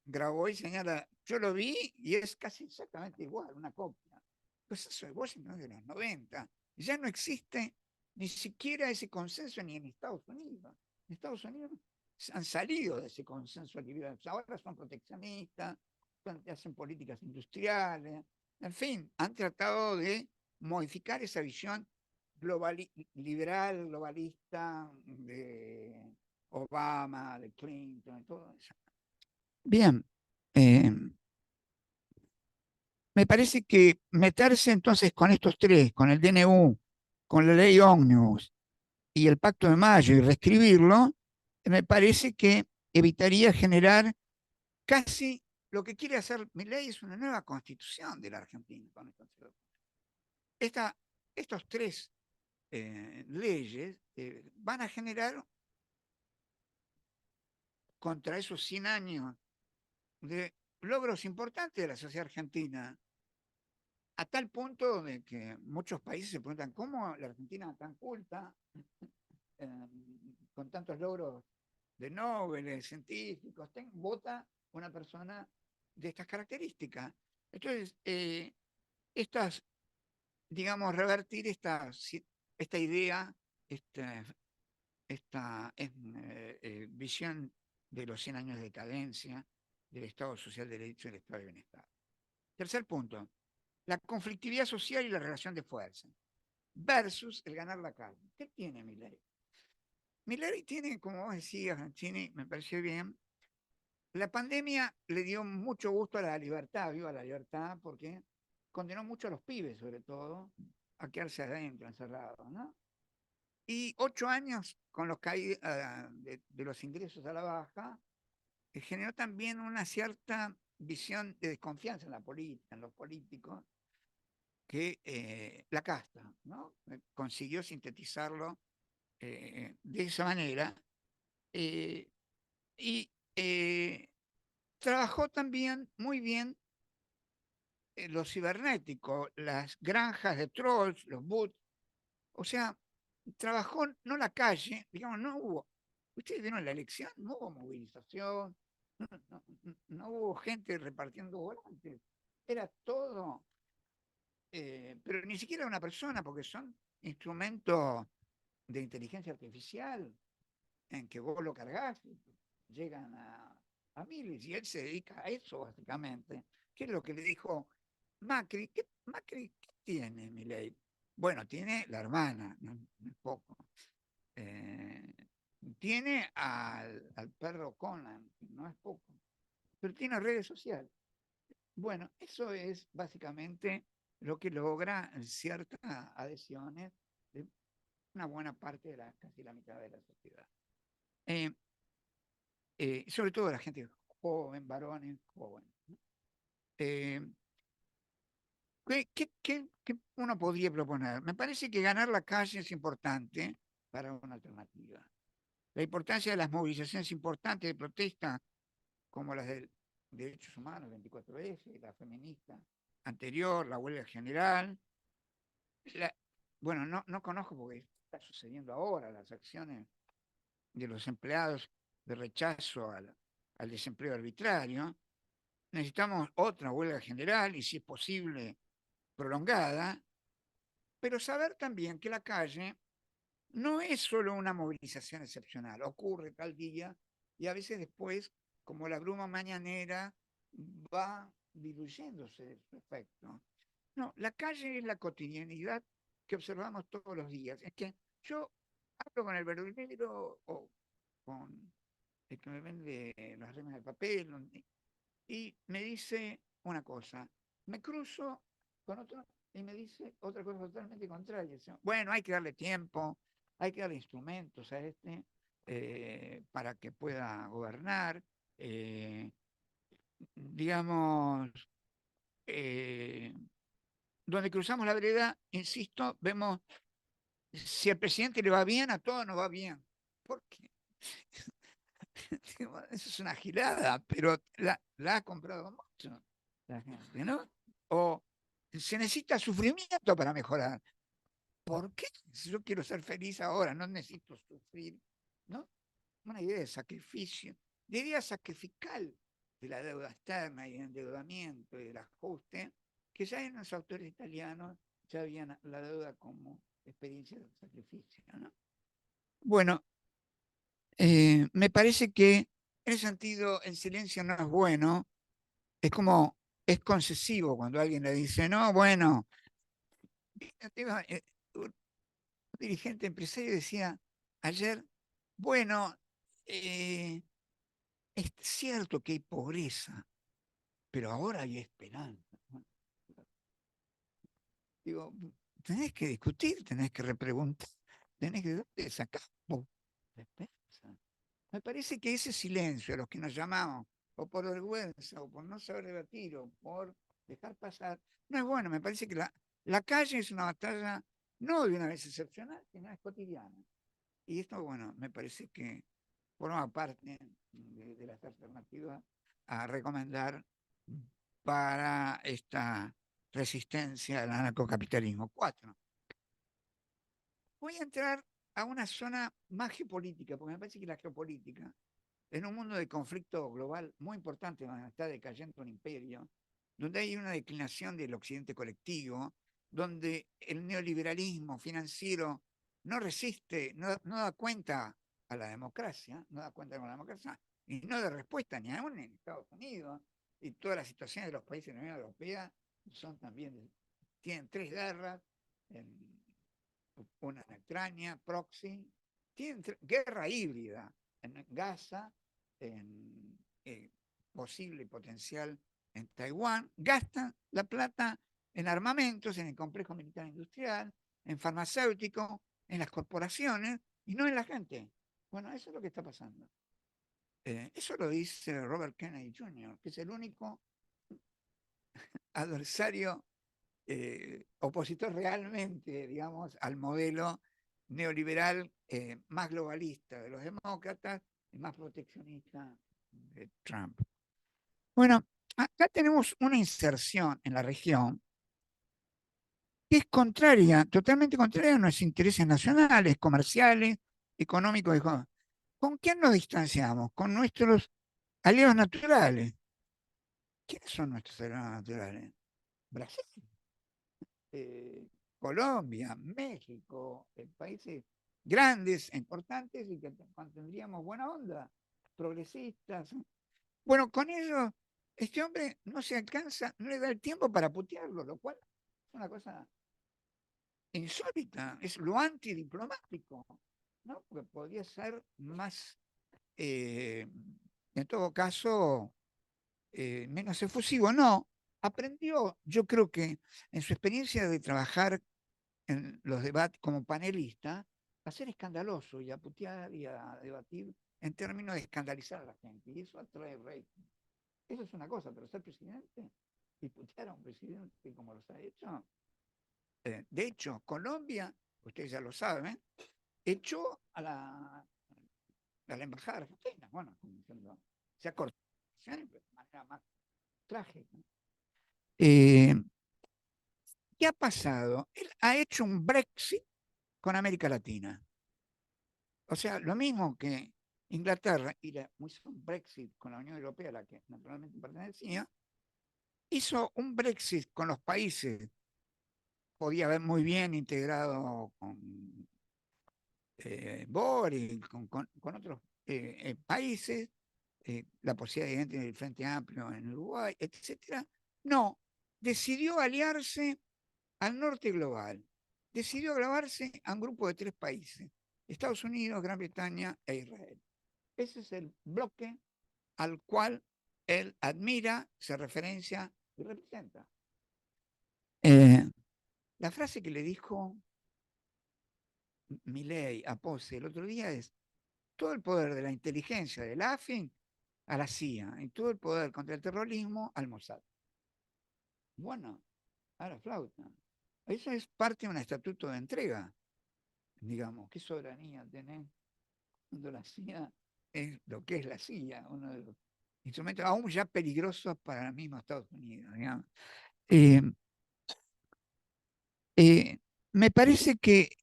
Grabois señala, yo lo vi y es casi exactamente igual, una copia. El consenso de Washington es de los 90. Ya no existe ni siquiera ese consenso ni en Estados Unidos. En Estados Unidos han salido de ese consenso liberal. Ahora son proteccionistas, hacen políticas industriales, en fin, han tratado de modificar esa visión liberal, globalista de Obama, de Clinton, y todo eso. Bien, me parece que meterse entonces con estos tres, con el DNU, con la ley ómnibus y el Pacto de Mayo y reescribirlo, me parece que evitaría generar casi lo que quiere hacer Milei es una nueva constitución de la Argentina. Estos tres leyes van a generar contra esos 100 años de logros importantes de la sociedad argentina, a tal punto de que muchos países se preguntan cómo la Argentina tan culta, con tantos logros de Nobel, científicos, vota una persona de estas características. Entonces, digamos, revertir esta idea, esta visión de los 100 años de decadencia del Estado social de derecho y del Estado de bienestar. Tercer punto, la conflictividad social y la relación de fuerza versus el ganar la calle. ¿Qué tiene Milei? Milei tiene, como vos decías, Chini, me pareció bien, la pandemia le dio mucho gusto a la libertad, viva la libertad, porque condenó mucho a los pibes, sobre todo, a quedarse adentro, encerrados, ¿no? Y 8 años con los caídas de los ingresos a la baja, generó también una cierta visión de desconfianza en la política, en los políticos, que la casta, ¿no? Consiguió sintetizarlo de esa manera. Y trabajó también muy bien lo cibernético, las granjas de trolls, los bots. O sea, trabajó no la calle, digamos, no hubo. Ustedes vieron la elección, no hubo movilización, no hubo gente repartiendo volantes. Era todo, pero ni siquiera una persona, porque son instrumentos de inteligencia artificial en que vos lo cargás y llegan a miles, y él se dedica a eso básicamente. ¿Qué es lo que le dijo Macri? Macri, ¿qué tiene Milei? Bueno, tiene la hermana, no es poco. Tiene al perro Conan, no es poco, pero tiene redes sociales. Bueno, eso es básicamente lo que logra ciertas adhesiones de una buena parte de casi la mitad de la sociedad. Sobre todo la gente joven, varones jóvenes, ¿no? ¿Qué uno podría proponer? Me parece que ganar la calle es importante para una alternativa. La importancia de las movilizaciones importantes de protesta, como las de derechos humanos, 24F, la feminista anterior, la huelga general. Bueno, no conozco porque está sucediendo ahora las acciones de los empleados de rechazo al desempleo arbitrario. Necesitamos otra huelga general y, si es posible, prolongada, pero saber también que la calle no es solo una movilización excepcional, ocurre tal día y a veces después, como la bruma mañanera, va diluyéndose su efecto. No, la calle es la cotidianidad que observamos todos los días. Es que yo hablo con el verdulero o con el que me vende las remas de papel y me dice una cosa, me cruzo con otro y me dice otra cosa totalmente contraria. Bueno, hay que darle tiempo, hay que darle instrumentos a para que pueda gobernar. Digamos, donde cruzamos la vereda, insisto, vemos si al presidente le va bien, a todos nos va bien. ¿Por qué? Eso es una gilada, pero la ha comprado mucho la gente, ¿no? O se necesita sufrimiento para mejorar. ¿Por qué? Si yo quiero ser feliz ahora, no necesito sufrir, ¿no? Una idea de sacrificio, de idea sacrificial de la deuda externa y el endeudamiento y el ajuste, que ya en los autores italianos ya habían la deuda como experiencia de sacrificio, ¿no? Bueno, me parece que en ese sentido el silencio no es bueno, es como, es concesivo cuando alguien le dice, no, bueno, un dirigente empresario decía ayer, bueno, es cierto que hay pobreza, pero ahora hay esperanza, ¿no? Digo, tenés que discutir, tenés que repreguntar, tenés que sacar la esperanza. Me parece que ese silencio a los que nos llamamos, o por vergüenza, o por no saber debatir, o por dejar pasar, no es bueno. Me parece que la calle es una batalla no de una vez excepcional, sino es cotidiana. Y esto, bueno, me parece que forma parte de las alternativas a recomendar para esta resistencia al anarcocapitalismo. 4. Voy a entrar a una zona más geopolítica, porque me parece que la geopolítica, en un mundo de conflicto global muy importante, donde está decayendo un imperio, donde hay una declinación del occidente colectivo, donde el neoliberalismo financiero no resiste, no da cuenta a la democracia, no da cuenta con la democracia, y no da respuesta ni aún en Estados Unidos, y todas las situaciones de los países de la Unión Europea son también, tienen 3 guerras, una en Ucrania, proxy, tienen guerra híbrida en Gaza, en posible potencial en Taiwán, gastan la plata en armamentos, en el complejo militar industrial, en farmacéutico, en las corporaciones y no en la gente. Bueno, eso es lo que está pasando. Eso lo dice Robert Kennedy Jr., que es el único adversario opositor realmente, digamos, al modelo neoliberal más globalista de los demócratas y más proteccionista de Trump. Bueno, acá tenemos una inserción en la región que es contraria, totalmente contraria a nuestros intereses nacionales, comerciales, económicos. ¿Con quién nos distanciamos? Con nuestros aliados naturales. ¿Quiénes son nuestros aliados naturales? Brasil. Colombia, México, países grandes, importantes y que mantendríamos buena onda, progresistas. Bueno, con ello, este hombre no se alcanza, no le da el tiempo para putearlo, lo cual es una cosa insólita, es lo antidiplomático, ¿no? Porque podría ser más, en todo caso, menos efusivo. No, aprendió, yo creo que en su experiencia de trabajar en los debates como panelista, a ser escandaloso y a putear y a debatir en términos de escandalizar a la gente. Y eso atrae rating. Eso es una cosa, pero ser presidente y putear a un presidente como los ha hecho. De hecho, Colombia, ustedes ya lo saben, echó a la embajada argentina. Bueno, se ha cortado de manera más trágica. ¿Qué ha pasado? Él ha hecho un Brexit con América Latina. O sea, lo mismo que Inglaterra hizo un Brexit con la Unión Europea, a la que naturalmente pertenecía, hizo un Brexit con los países, podía haber muy bien integrado con Boris, con otros países, la posibilidad de del Frente Amplio en Uruguay, etcétera. No, decidió aliarse al norte global. Decidió aliarse a un grupo de 3 países: Estados Unidos, Gran Bretaña e Israel. Ese es el bloque al cual él admira, se referencia y representa. La frase que le dijo Milei a Pose el otro día es: todo el poder de la inteligencia del AFIN a la CIA y todo el poder contra el terrorismo al Mossad. Bueno, a la flauta. Eso es parte de un estatuto de entrega, digamos. ¿Qué soberanía tenés cuando la CIA es lo que es la CIA? Uno de los instrumentos aún ya peligrosos para el mismo Estados Unidos, digamos. Eh, Me parece que,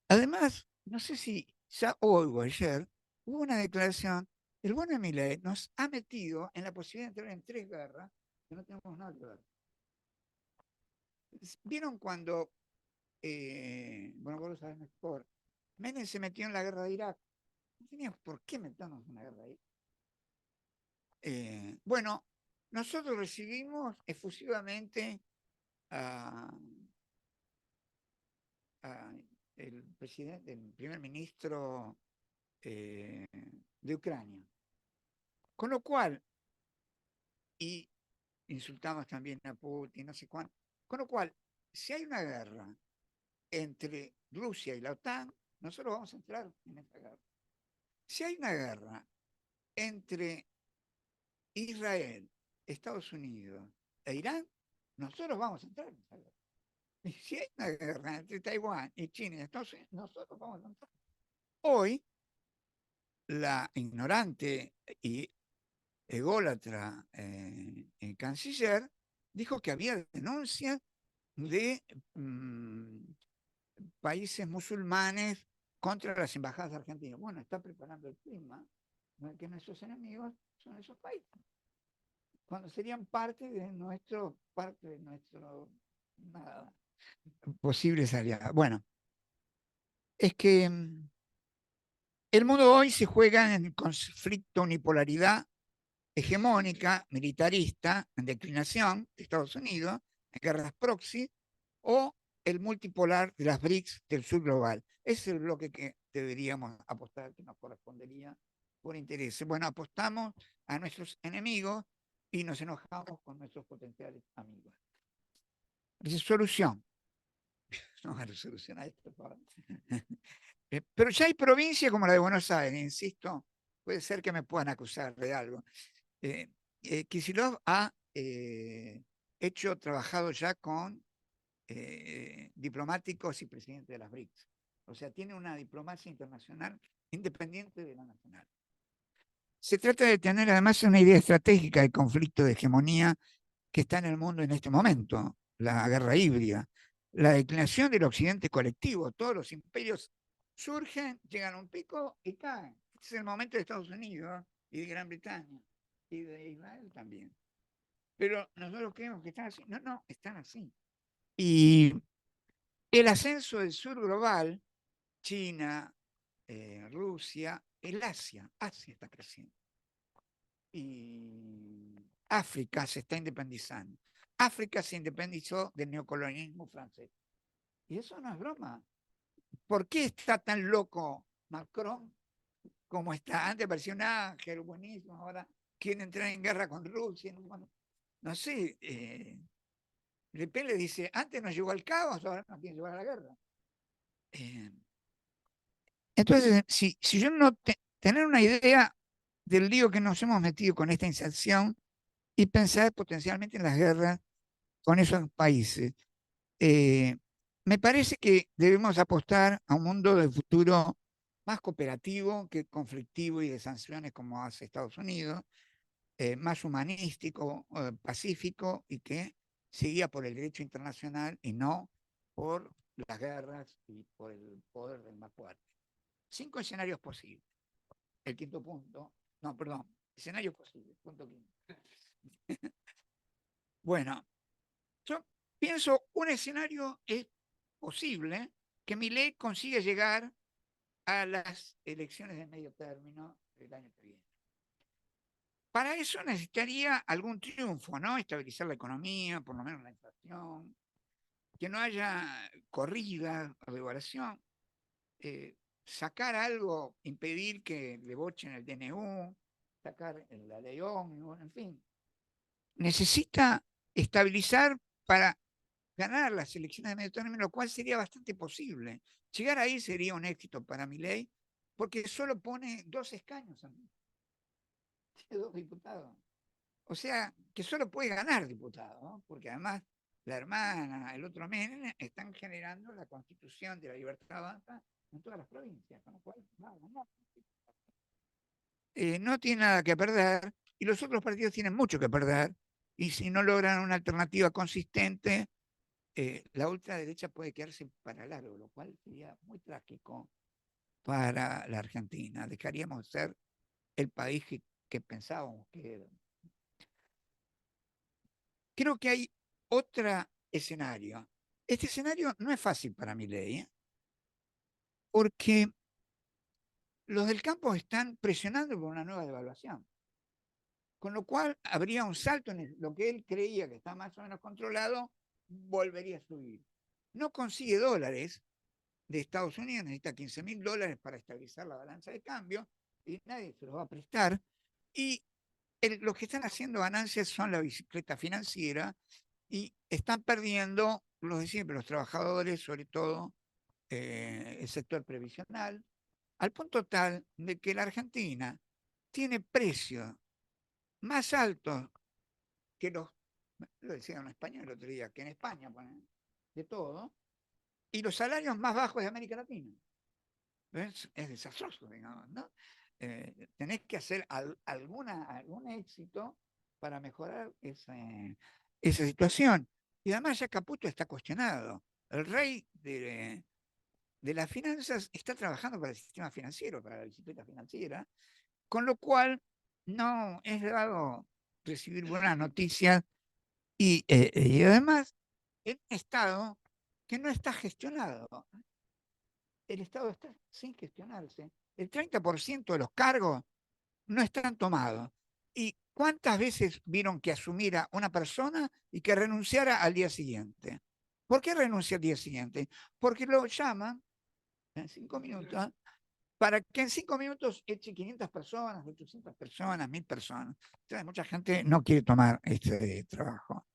además, no sé si ya hoy o ayer, hubo una declaración, el bono de Milei nos ha metido en la posibilidad de entrar en 3 guerras que no tenemos nada que ver. ¿Vieron cuando, bueno, vos lo sabés mejor, Menem se metió en la guerra de Irak? No teníamos por qué meternos en la guerra de Irak. Bueno, nosotros recibimos efusivamente a el presidente, el primer ministro de Ucrania. Con lo cual, y insultamos también a Putin, no sé cuánto, con lo cual, si hay una guerra entre Rusia y la OTAN, nosotros vamos a entrar en esa guerra. Si hay una guerra entre Israel, Estados Unidos e Irán, nosotros vamos a entrar en esa guerra. Y si hay una guerra entre Taiwán y China y Estados Unidos, nosotros vamos a entrar. Hoy, la ignorante y ególatra canciller dijo que había denuncias de países musulmanes contra las embajadas argentinas. Bueno, está preparando el clima que nuestros enemigos son esos países, cuando serían parte de nuestro nada, posibles aliados. Bueno, es que el mundo hoy se juega en el conflicto unipolaridad hegemónica, militarista, en declinación de Estados Unidos, en guerras proxy, o el multipolar de las BRICS del sur global. Ese es el bloque que deberíamos apostar, que nos correspondería por interés. Bueno, apostamos a nuestros enemigos y nos enojamos con nuestros potenciales amigos. Resolución. No hay resolución a esto, por favor. Pero ya hay provincias como la de Buenos Aires, insisto, puede ser que me puedan acusar de algo. Kicillof ha trabajado ya con diplomáticos y presidentes de las BRICS. O sea, tiene una diplomacia internacional independiente de la nacional. Se trata de tener además una idea estratégica del conflicto de hegemonía que está en el mundo en este momento, la guerra híbrida, la declinación del occidente colectivo. Todos los imperios surgen, llegan a un pico y caen. Este es el momento de Estados Unidos y de Gran Bretaña y de Israel también. Pero nosotros creemos que están así. No, no, están así. Y el ascenso del sur global, China, Rusia, el Asia está creciendo. Y África se está independizando. África se independizó del neocolonialismo francés. Y eso no es broma. ¿Por qué está tan loco Macron como está? Antes parecía un ángel buenísimo, ahora quiere entrar en guerra con Rusia. No sé, Le Pen le dice, antes nos llevó al caos, ahora nos quiere llevar a la guerra. Entonces, si yo no tener una idea del lío que nos hemos metido con esta inserción y pensar potencialmente en las guerras con esos países, me parece que debemos apostar a un mundo de futuro más cooperativo que conflictivo y de sanciones como hace Estados Unidos, más humanístico, pacífico y que se guía por el derecho internacional y no por las guerras y por el poder del más fuerte. 5 escenarios posibles. El quinto punto, no, perdón, escenarios posibles, punto quinto. Bueno, yo pienso un escenario es posible que Milei consiga llegar a las elecciones de medio término del año que viene. Para eso necesitaría algún triunfo, ¿no? Estabilizar la economía, por lo menos la inflación, que no haya corrida o devaluación, sacar algo, impedir que le bochen el DNU, sacar la ley ómnibus, en fin. Necesita estabilizar para ganar las elecciones de medio término, lo cual sería bastante posible. Llegar ahí sería un éxito para Milei, porque solo pone 2 escaños a mí. Tiene 2 diputados. O sea, que solo puede ganar diputado, ¿no? Porque además la hermana, el otro Menem, están generando la constitución de la libertad avanza en todas las provincias, con lo cual no tiene nada que perder, y los otros partidos tienen mucho que perder, y si no logran una alternativa consistente, la ultraderecha puede quedarse para largo, lo cual sería muy trágico para la Argentina. Dejaríamos de ser el país que pensábamos que era. Creo que hay otro escenario. Este escenario no es fácil para Milei, ¿eh? Porque los del campo están presionando por una nueva devaluación. Con lo cual habría un salto en lo que él creía que está más o menos controlado, volvería a subir. No consigue dólares de Estados Unidos, necesita $15.000 para estabilizar la balanza de cambio, y nadie se los va a prestar. Y los que están haciendo ganancias son la bicicleta financiera, y están perdiendo los de siempre, los trabajadores, sobre todo el sector previsional, al punto tal de que la Argentina tiene precios más altos que lo decía en español el otro día, que en España ponen de todo, y los salarios más bajos de América Latina. Es desastroso, digamos, ¿no? Tenés que hacer algún éxito para mejorar esa situación. Y además ya Caputo está cuestionado. El rey de las finanzas está trabajando para el sistema financiero, para la bicicleta financiera, con lo cual no es dado recibir buenas noticias y además en un Estado que no está gestionado. El Estado está sin gestionarse. El 30% de los cargos no están tomados. ¿Y cuántas veces vieron que asumiera una persona y que renunciara al día siguiente? ¿Por qué renuncia al día siguiente? Porque lo llaman en 5 minutos para que en 5 minutos eche 500 personas, 800 personas, 1000 personas. Entonces, mucha gente no quiere tomar este trabajo.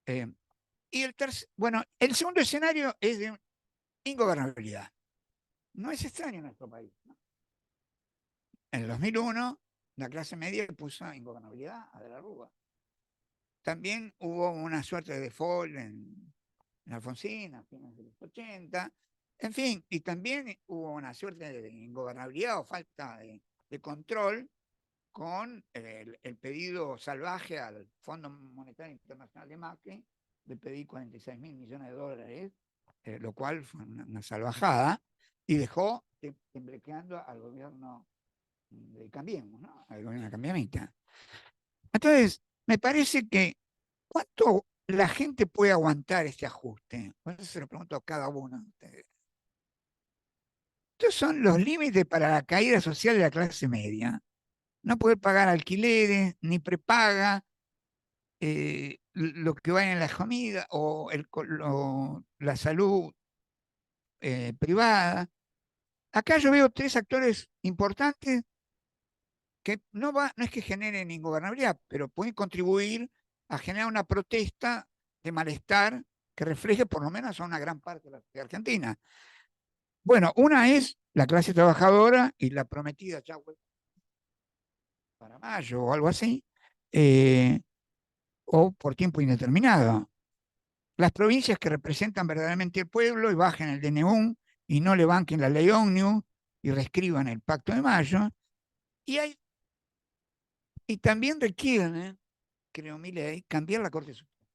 Y el segundo escenario es de ingobernabilidad. No es extraño en nuestro país, ¿no? En el 2001, la clase media puso ingobernabilidad a De la Rúa. También hubo una suerte de default en Alfonsín, a fines de los 80. En fin, y también hubo una suerte de ingobernabilidad o falta de control con el pedido salvaje al Fondo Monetario Internacional de Macri. Le pedí $46.000 millones, lo cual fue una salvajada, y dejó temblequeando al gobierno de Cambiemos, ¿no? Al gobierno de Cambiamita. Entonces, me parece que ¿cuánto la gente puede aguantar este ajuste? Por eso se lo pregunto a cada uno de ustedes. Estos son los límites para la caída social de la clase media. No poder pagar alquileres, ni prepaga, lo que va en la comida o la salud privada. Acá yo veo 3 actores importantes que no es que generen ingobernabilidad, pero pueden contribuir a generar una protesta de malestar que refleje por lo menos a una gran parte de la sociedad argentina. Bueno, una es la clase trabajadora y la prometida Chahue para mayo o algo así, o por tiempo indeterminado. Las provincias que representan verdaderamente el pueblo y bajen el DNU y no le banquen la ley Ómnibus y reescriban el Pacto de Mayo. Y también requieren, creo Milei, cambiar la Corte Suprema.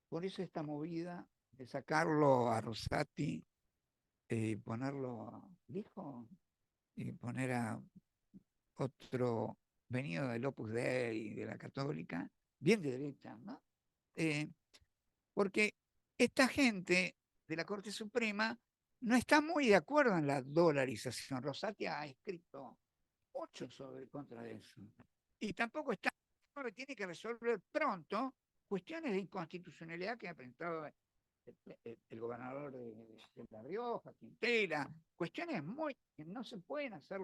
Por eso esta movida de sacarlo a Rosati, ponerlo a Lijo y poner a otro venido del Opus Dei, de la Católica, bien de derecha, ¿no? Porque esta gente de la Corte Suprema no está muy de acuerdo en la dolarización. Rosati ha escrito mucho contra de eso. Y tampoco está, tiene que resolver pronto cuestiones de inconstitucionalidad que ha presentado el gobernador de La Rioja, Quintela, cuestiones que no se pueden hacer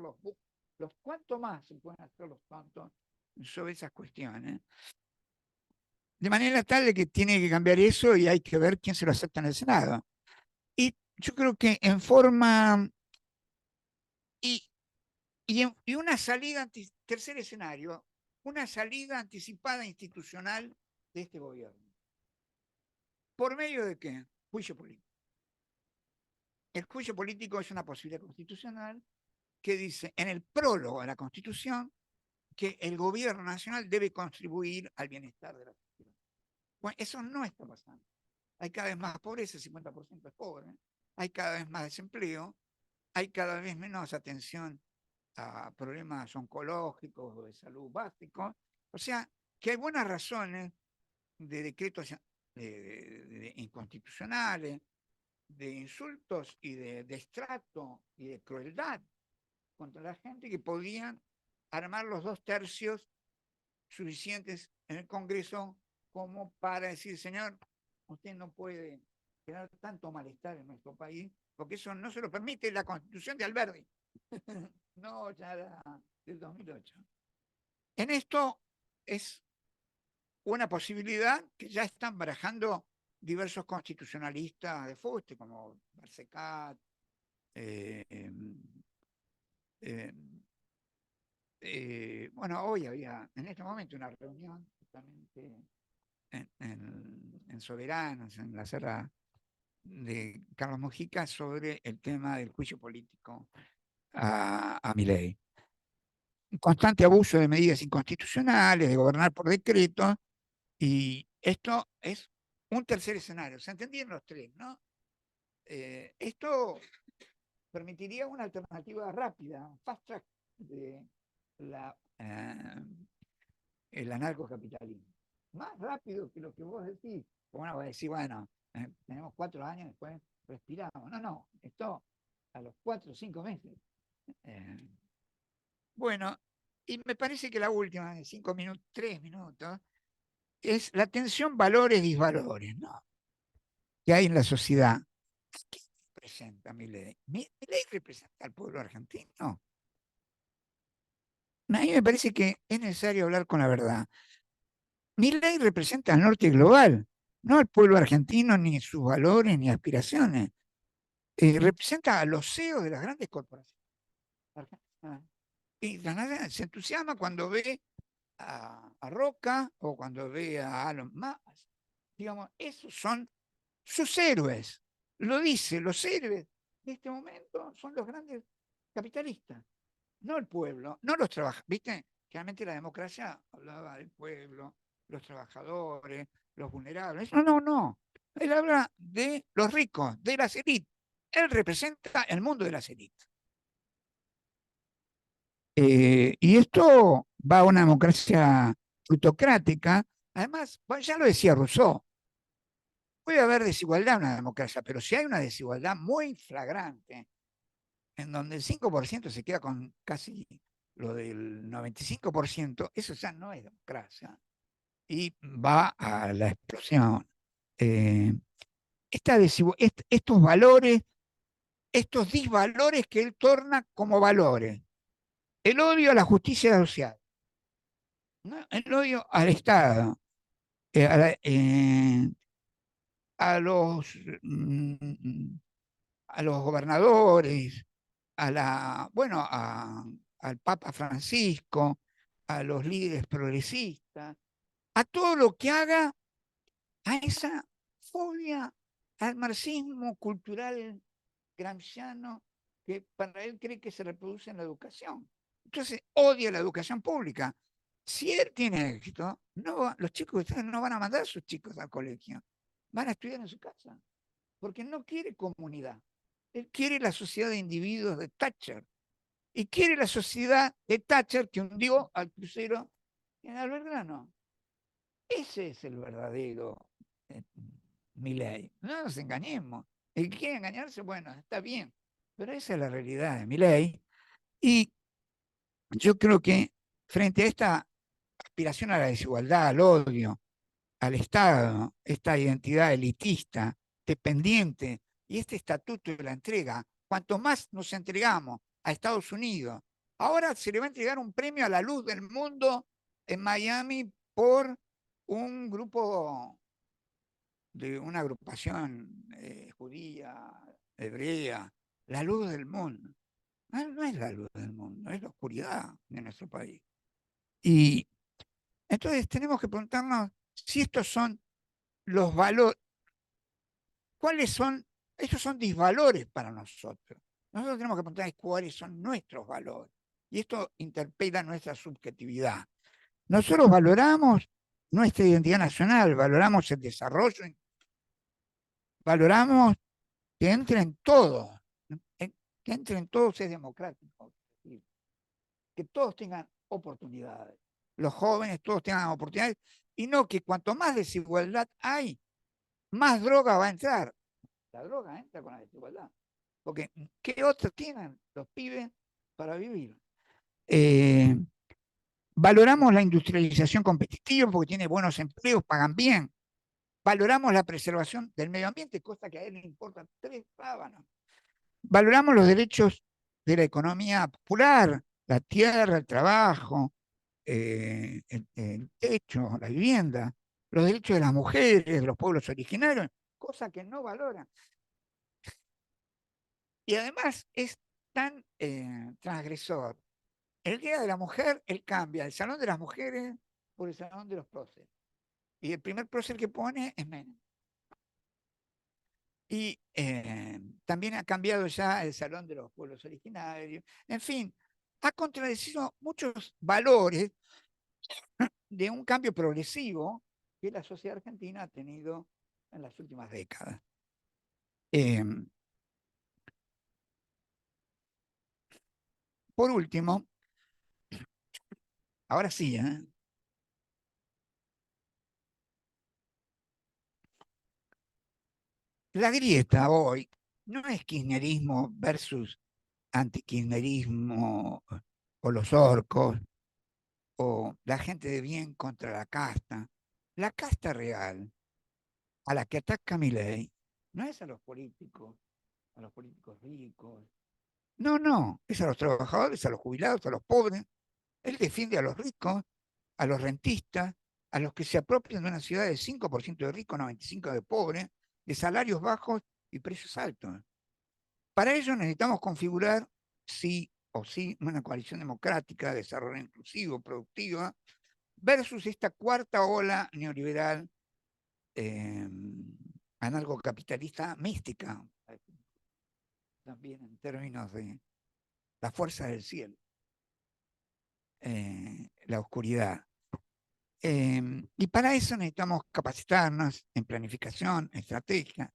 cuanto más se pueden hacer los tontos sobre esas cuestiones. De manera tal de que tiene que cambiar eso y hay que ver quién se lo acepta en el Senado. Y yo creo que en forma y una salida, tercer escenario, una salida anticipada institucional de este gobierno. ¿Por medio de qué? Juicio político. El juicio político es una posibilidad constitucional que dice en el prólogo de la Constitución que el gobierno nacional debe contribuir al bienestar de la sociedad. Bueno, eso no está pasando. Hay cada vez más pobreza, el 50% es pobre, hay cada vez más desempleo, hay cada vez menos atención a problemas oncológicos o de salud básicos. O sea, que hay buenas razones de decretos inconstitucionales, de insultos y de destrato y de crueldad contra la gente que podían armar los 2/3 suficientes en el Congreso como para decir, señor, usted no puede crear tanto malestar en nuestro país, porque eso no se lo permite la Constitución de Alberdi, no ya del 2008. En esto es una posibilidad que ya están barajando diversos constitucionalistas de fuste, como Barcecat, bueno, hoy había en este momento una reunión justamente en Soberanos, en la sala de Carlos Mujica, sobre el tema del juicio político a Milei. Un constante abuso de medidas inconstitucionales, de gobernar por decreto, y esto es un tercer escenario. ¿Se entendían los tres, no? Esto permitiría una alternativa rápida, un fast track de el anarcocapitalismo. Más rápido que lo que vos decís. Bueno, voy a decir, bueno, tenemos 4 años, después respiramos. No, esto a los 4 o 5 meses. Bueno, y me parece que la última, de 5 minutos, 3 minutos, es la tensión valores-disvalores, ¿no? Que hay en la sociedad. ¿Qué representa Milei? ¿Milei representa al pueblo argentino? A mí me parece que es necesario hablar con la verdad. Milei representa al norte global, no al pueblo argentino, ni sus valores, ni aspiraciones. Representa a los CEOs de las grandes corporaciones. Y se entusiasma cuando ve a Roca o cuando ve a Elon Musk. Digamos, esos son sus héroes. Lo dice, los héroes de este momento son los grandes capitalistas, no el pueblo, no los trabajadores. ¿Viste? Realmente la democracia hablaba del pueblo, los trabajadores, los vulnerables. No. Él habla de los ricos, de las élites. Él representa el mundo de las élites. Y esto va a una democracia plutocrática. Además, bueno, ya lo decía Rousseau, puede haber desigualdad en una democracia, pero si hay una desigualdad muy flagrante, en donde el 5% se queda con casi lo del 95%, eso ya no es democracia. Y va a la explosión. Estos valores, estos disvalores que él torna como valores. El odio a la justicia social, ¿no? El odio al Estado, a los gobernadores, al Papa Francisco, a los líderes progresistas, a todo lo que haga a esa fobia al marxismo cultural gramsciano que para él cree que se reproduce en la educación. Entonces odia la educación pública. Si él tiene éxito, los chicos de ustedes no van a mandar a sus chicos al colegio, van a estudiar en su casa, porque no quiere comunidad. Él quiere la sociedad de individuos de Thatcher, y quiere la sociedad de Thatcher que hundió al crucero en el Belgrano. Ese es el verdadero Milei. No nos engañemos. El que quiere engañarse, bueno, está bien, pero esa es la realidad de Milei. Y yo creo que frente a esta aspiración a la desigualdad, al odio, al Estado, esta identidad elitista, dependiente, y este estatuto de la entrega, cuanto más nos entregamos a Estados Unidos, ahora se le va a entregar un premio a la luz del mundo en Miami por un grupo de una agrupación judía, hebrea, la luz del mundo. No es la luz del mundo, es la oscuridad de nuestro país. Y entonces tenemos que preguntarnos si estos son los valores, ¿cuáles son? Esos son disvalores para nosotros. Nosotros tenemos que preguntar cuáles son nuestros valores. Y esto interpela nuestra subjetividad. Nosotros valoramos nuestra identidad nacional, valoramos el desarrollo, valoramos que entren todos, que entren todos es democrático, que todos tengan oportunidades, los jóvenes todos tengan oportunidades, y no que cuanto más desigualdad hay, más droga va a entrar. La droga entra con la desigualdad, porque ¿qué otros tienen los pibes para vivir? Valoramos la industrialización competitiva porque tiene buenos empleos, pagan bien. Valoramos la preservación del medio ambiente, cosa que a él le importa 3 sábanas. Valoramos los derechos de la economía popular, la tierra, el trabajo, el techo, la vivienda, los derechos de las mujeres, de los pueblos originarios, cosa que no valoran. Y además es tan transgresor. El Día de la Mujer, él cambia el Salón de las Mujeres por el Salón de los Próceres. Y el primer prócer que pone es Menem. Y también ha cambiado ya el Salón de los Pueblos Originarios. En fin, ha contradecido muchos valores de un cambio progresivo que la sociedad argentina ha tenido en las últimas décadas. Por último, ahora sí, la grieta hoy no es kirchnerismo versus antikirchnerismo o los orcos o la gente de bien contra la casta. La casta real a la que ataca Milei no es a los políticos ricos. No, no, es a los trabajadores, a los jubilados, a los pobres. Él defiende a los ricos, a los rentistas, a los que se apropian de una ciudad de 5% de ricos, 95% de pobres, de salarios bajos y precios altos. Para ello necesitamos configurar sí o sí una coalición democrática, de desarrollo inclusivo, productiva, versus esta cuarta ola neoliberal anarcocapitalista mística, también en términos de la fuerza del cielo, la oscuridad. Y para eso necesitamos capacitarnos en planificación, estrategia,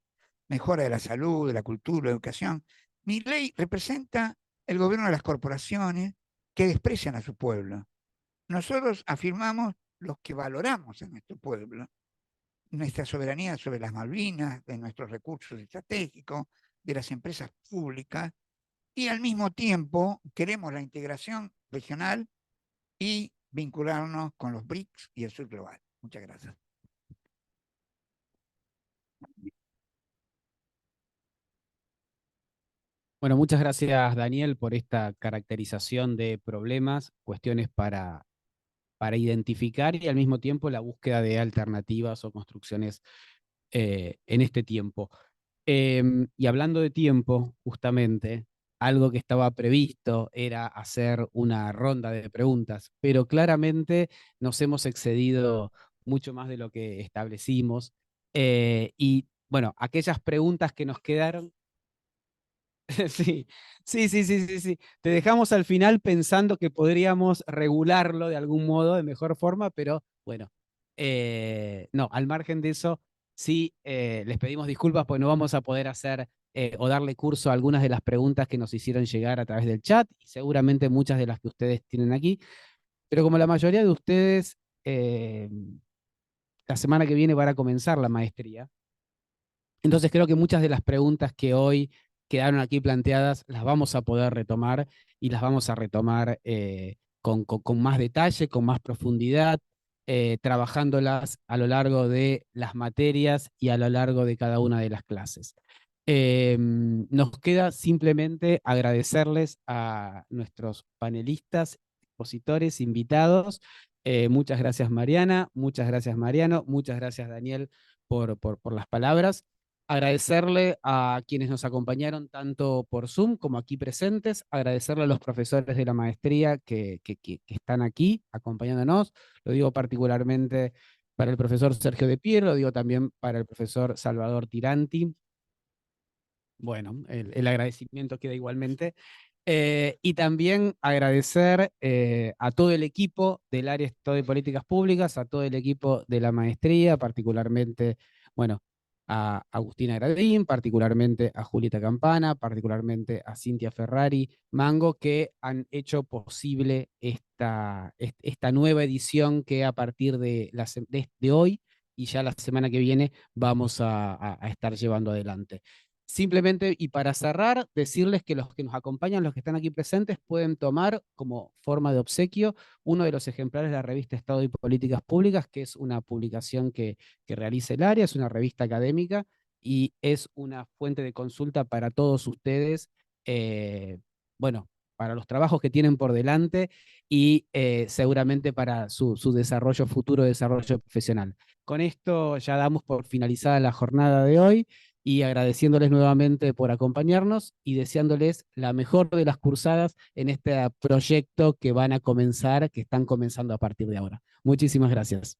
mejora de la salud, de la cultura, la educación. Milei representa el gobierno de las corporaciones que desprecian a su pueblo. Nosotros afirmamos los que valoramos a nuestro pueblo, nuestra soberanía sobre las Malvinas, de nuestros recursos estratégicos, de las empresas públicas, y al mismo tiempo queremos la integración regional y vincularnos con los BRICS y el sur global. Muchas gracias. Bueno, muchas gracias, Daniel, por esta caracterización de problemas, cuestiones para identificar y al mismo tiempo la búsqueda de alternativas o construcciones en este tiempo. Y hablando de tiempo, justamente, algo que estaba previsto era hacer una ronda de preguntas, pero claramente nos hemos excedido mucho más de lo que establecimos. Y bueno, aquellas preguntas que nos quedaron. Sí, sí. Te dejamos al final pensando que podríamos regularlo de algún modo, de mejor forma, pero bueno, no, al margen de eso, sí, les pedimos disculpas porque no vamos a poder hacer o darle curso a algunas de las preguntas que nos hicieron llegar a través del chat y seguramente muchas de las que ustedes tienen aquí, pero como la mayoría de ustedes, la semana que viene van a comenzar la maestría. Entonces creo que muchas de las preguntas que hoy quedaron aquí planteadas las vamos a poder retomar y las vamos a retomar con más detalle, con más profundidad, trabajándolas a lo largo de las materias y a lo largo de cada una de las clases. Nos queda simplemente agradecerles a nuestros panelistas, expositores, invitados. Muchas gracias Mariana, muchas gracias Mariano, muchas gracias Daniel por las palabras. Agradecerle a quienes nos acompañaron tanto por Zoom como aquí presentes, agradecerle a los profesores de la maestría que están aquí acompañándonos, lo digo particularmente para el profesor Sergio De Piero, lo digo también para el profesor Salvador Tiranti, Bueno, el agradecimiento queda igualmente. Y también agradecer a todo el equipo del área de Estado y Políticas Públicas, a todo el equipo de la maestría, particularmente, bueno, a Agustina Gradín, particularmente a Julieta Campana, particularmente a Cintia Ferrari Mango, que han hecho posible esta nueva edición que a partir de hoy y ya la semana que viene vamos a estar llevando adelante. Simplemente, y para cerrar, decirles que los que nos acompañan, los que están aquí presentes, pueden tomar como forma de obsequio uno de los ejemplares de la revista Estado y Políticas Públicas, que es una publicación que realiza el área, es una revista académica y es una fuente de consulta para todos ustedes, bueno, para los trabajos que tienen por delante y seguramente para su desarrollo futuro, desarrollo profesional. Con esto ya damos por finalizada la jornada de hoy y agradeciéndoles nuevamente por acompañarnos y deseándoles la mejor de las cursadas en este proyecto que van a comenzar, que están comenzando a partir de ahora. Muchísimas gracias.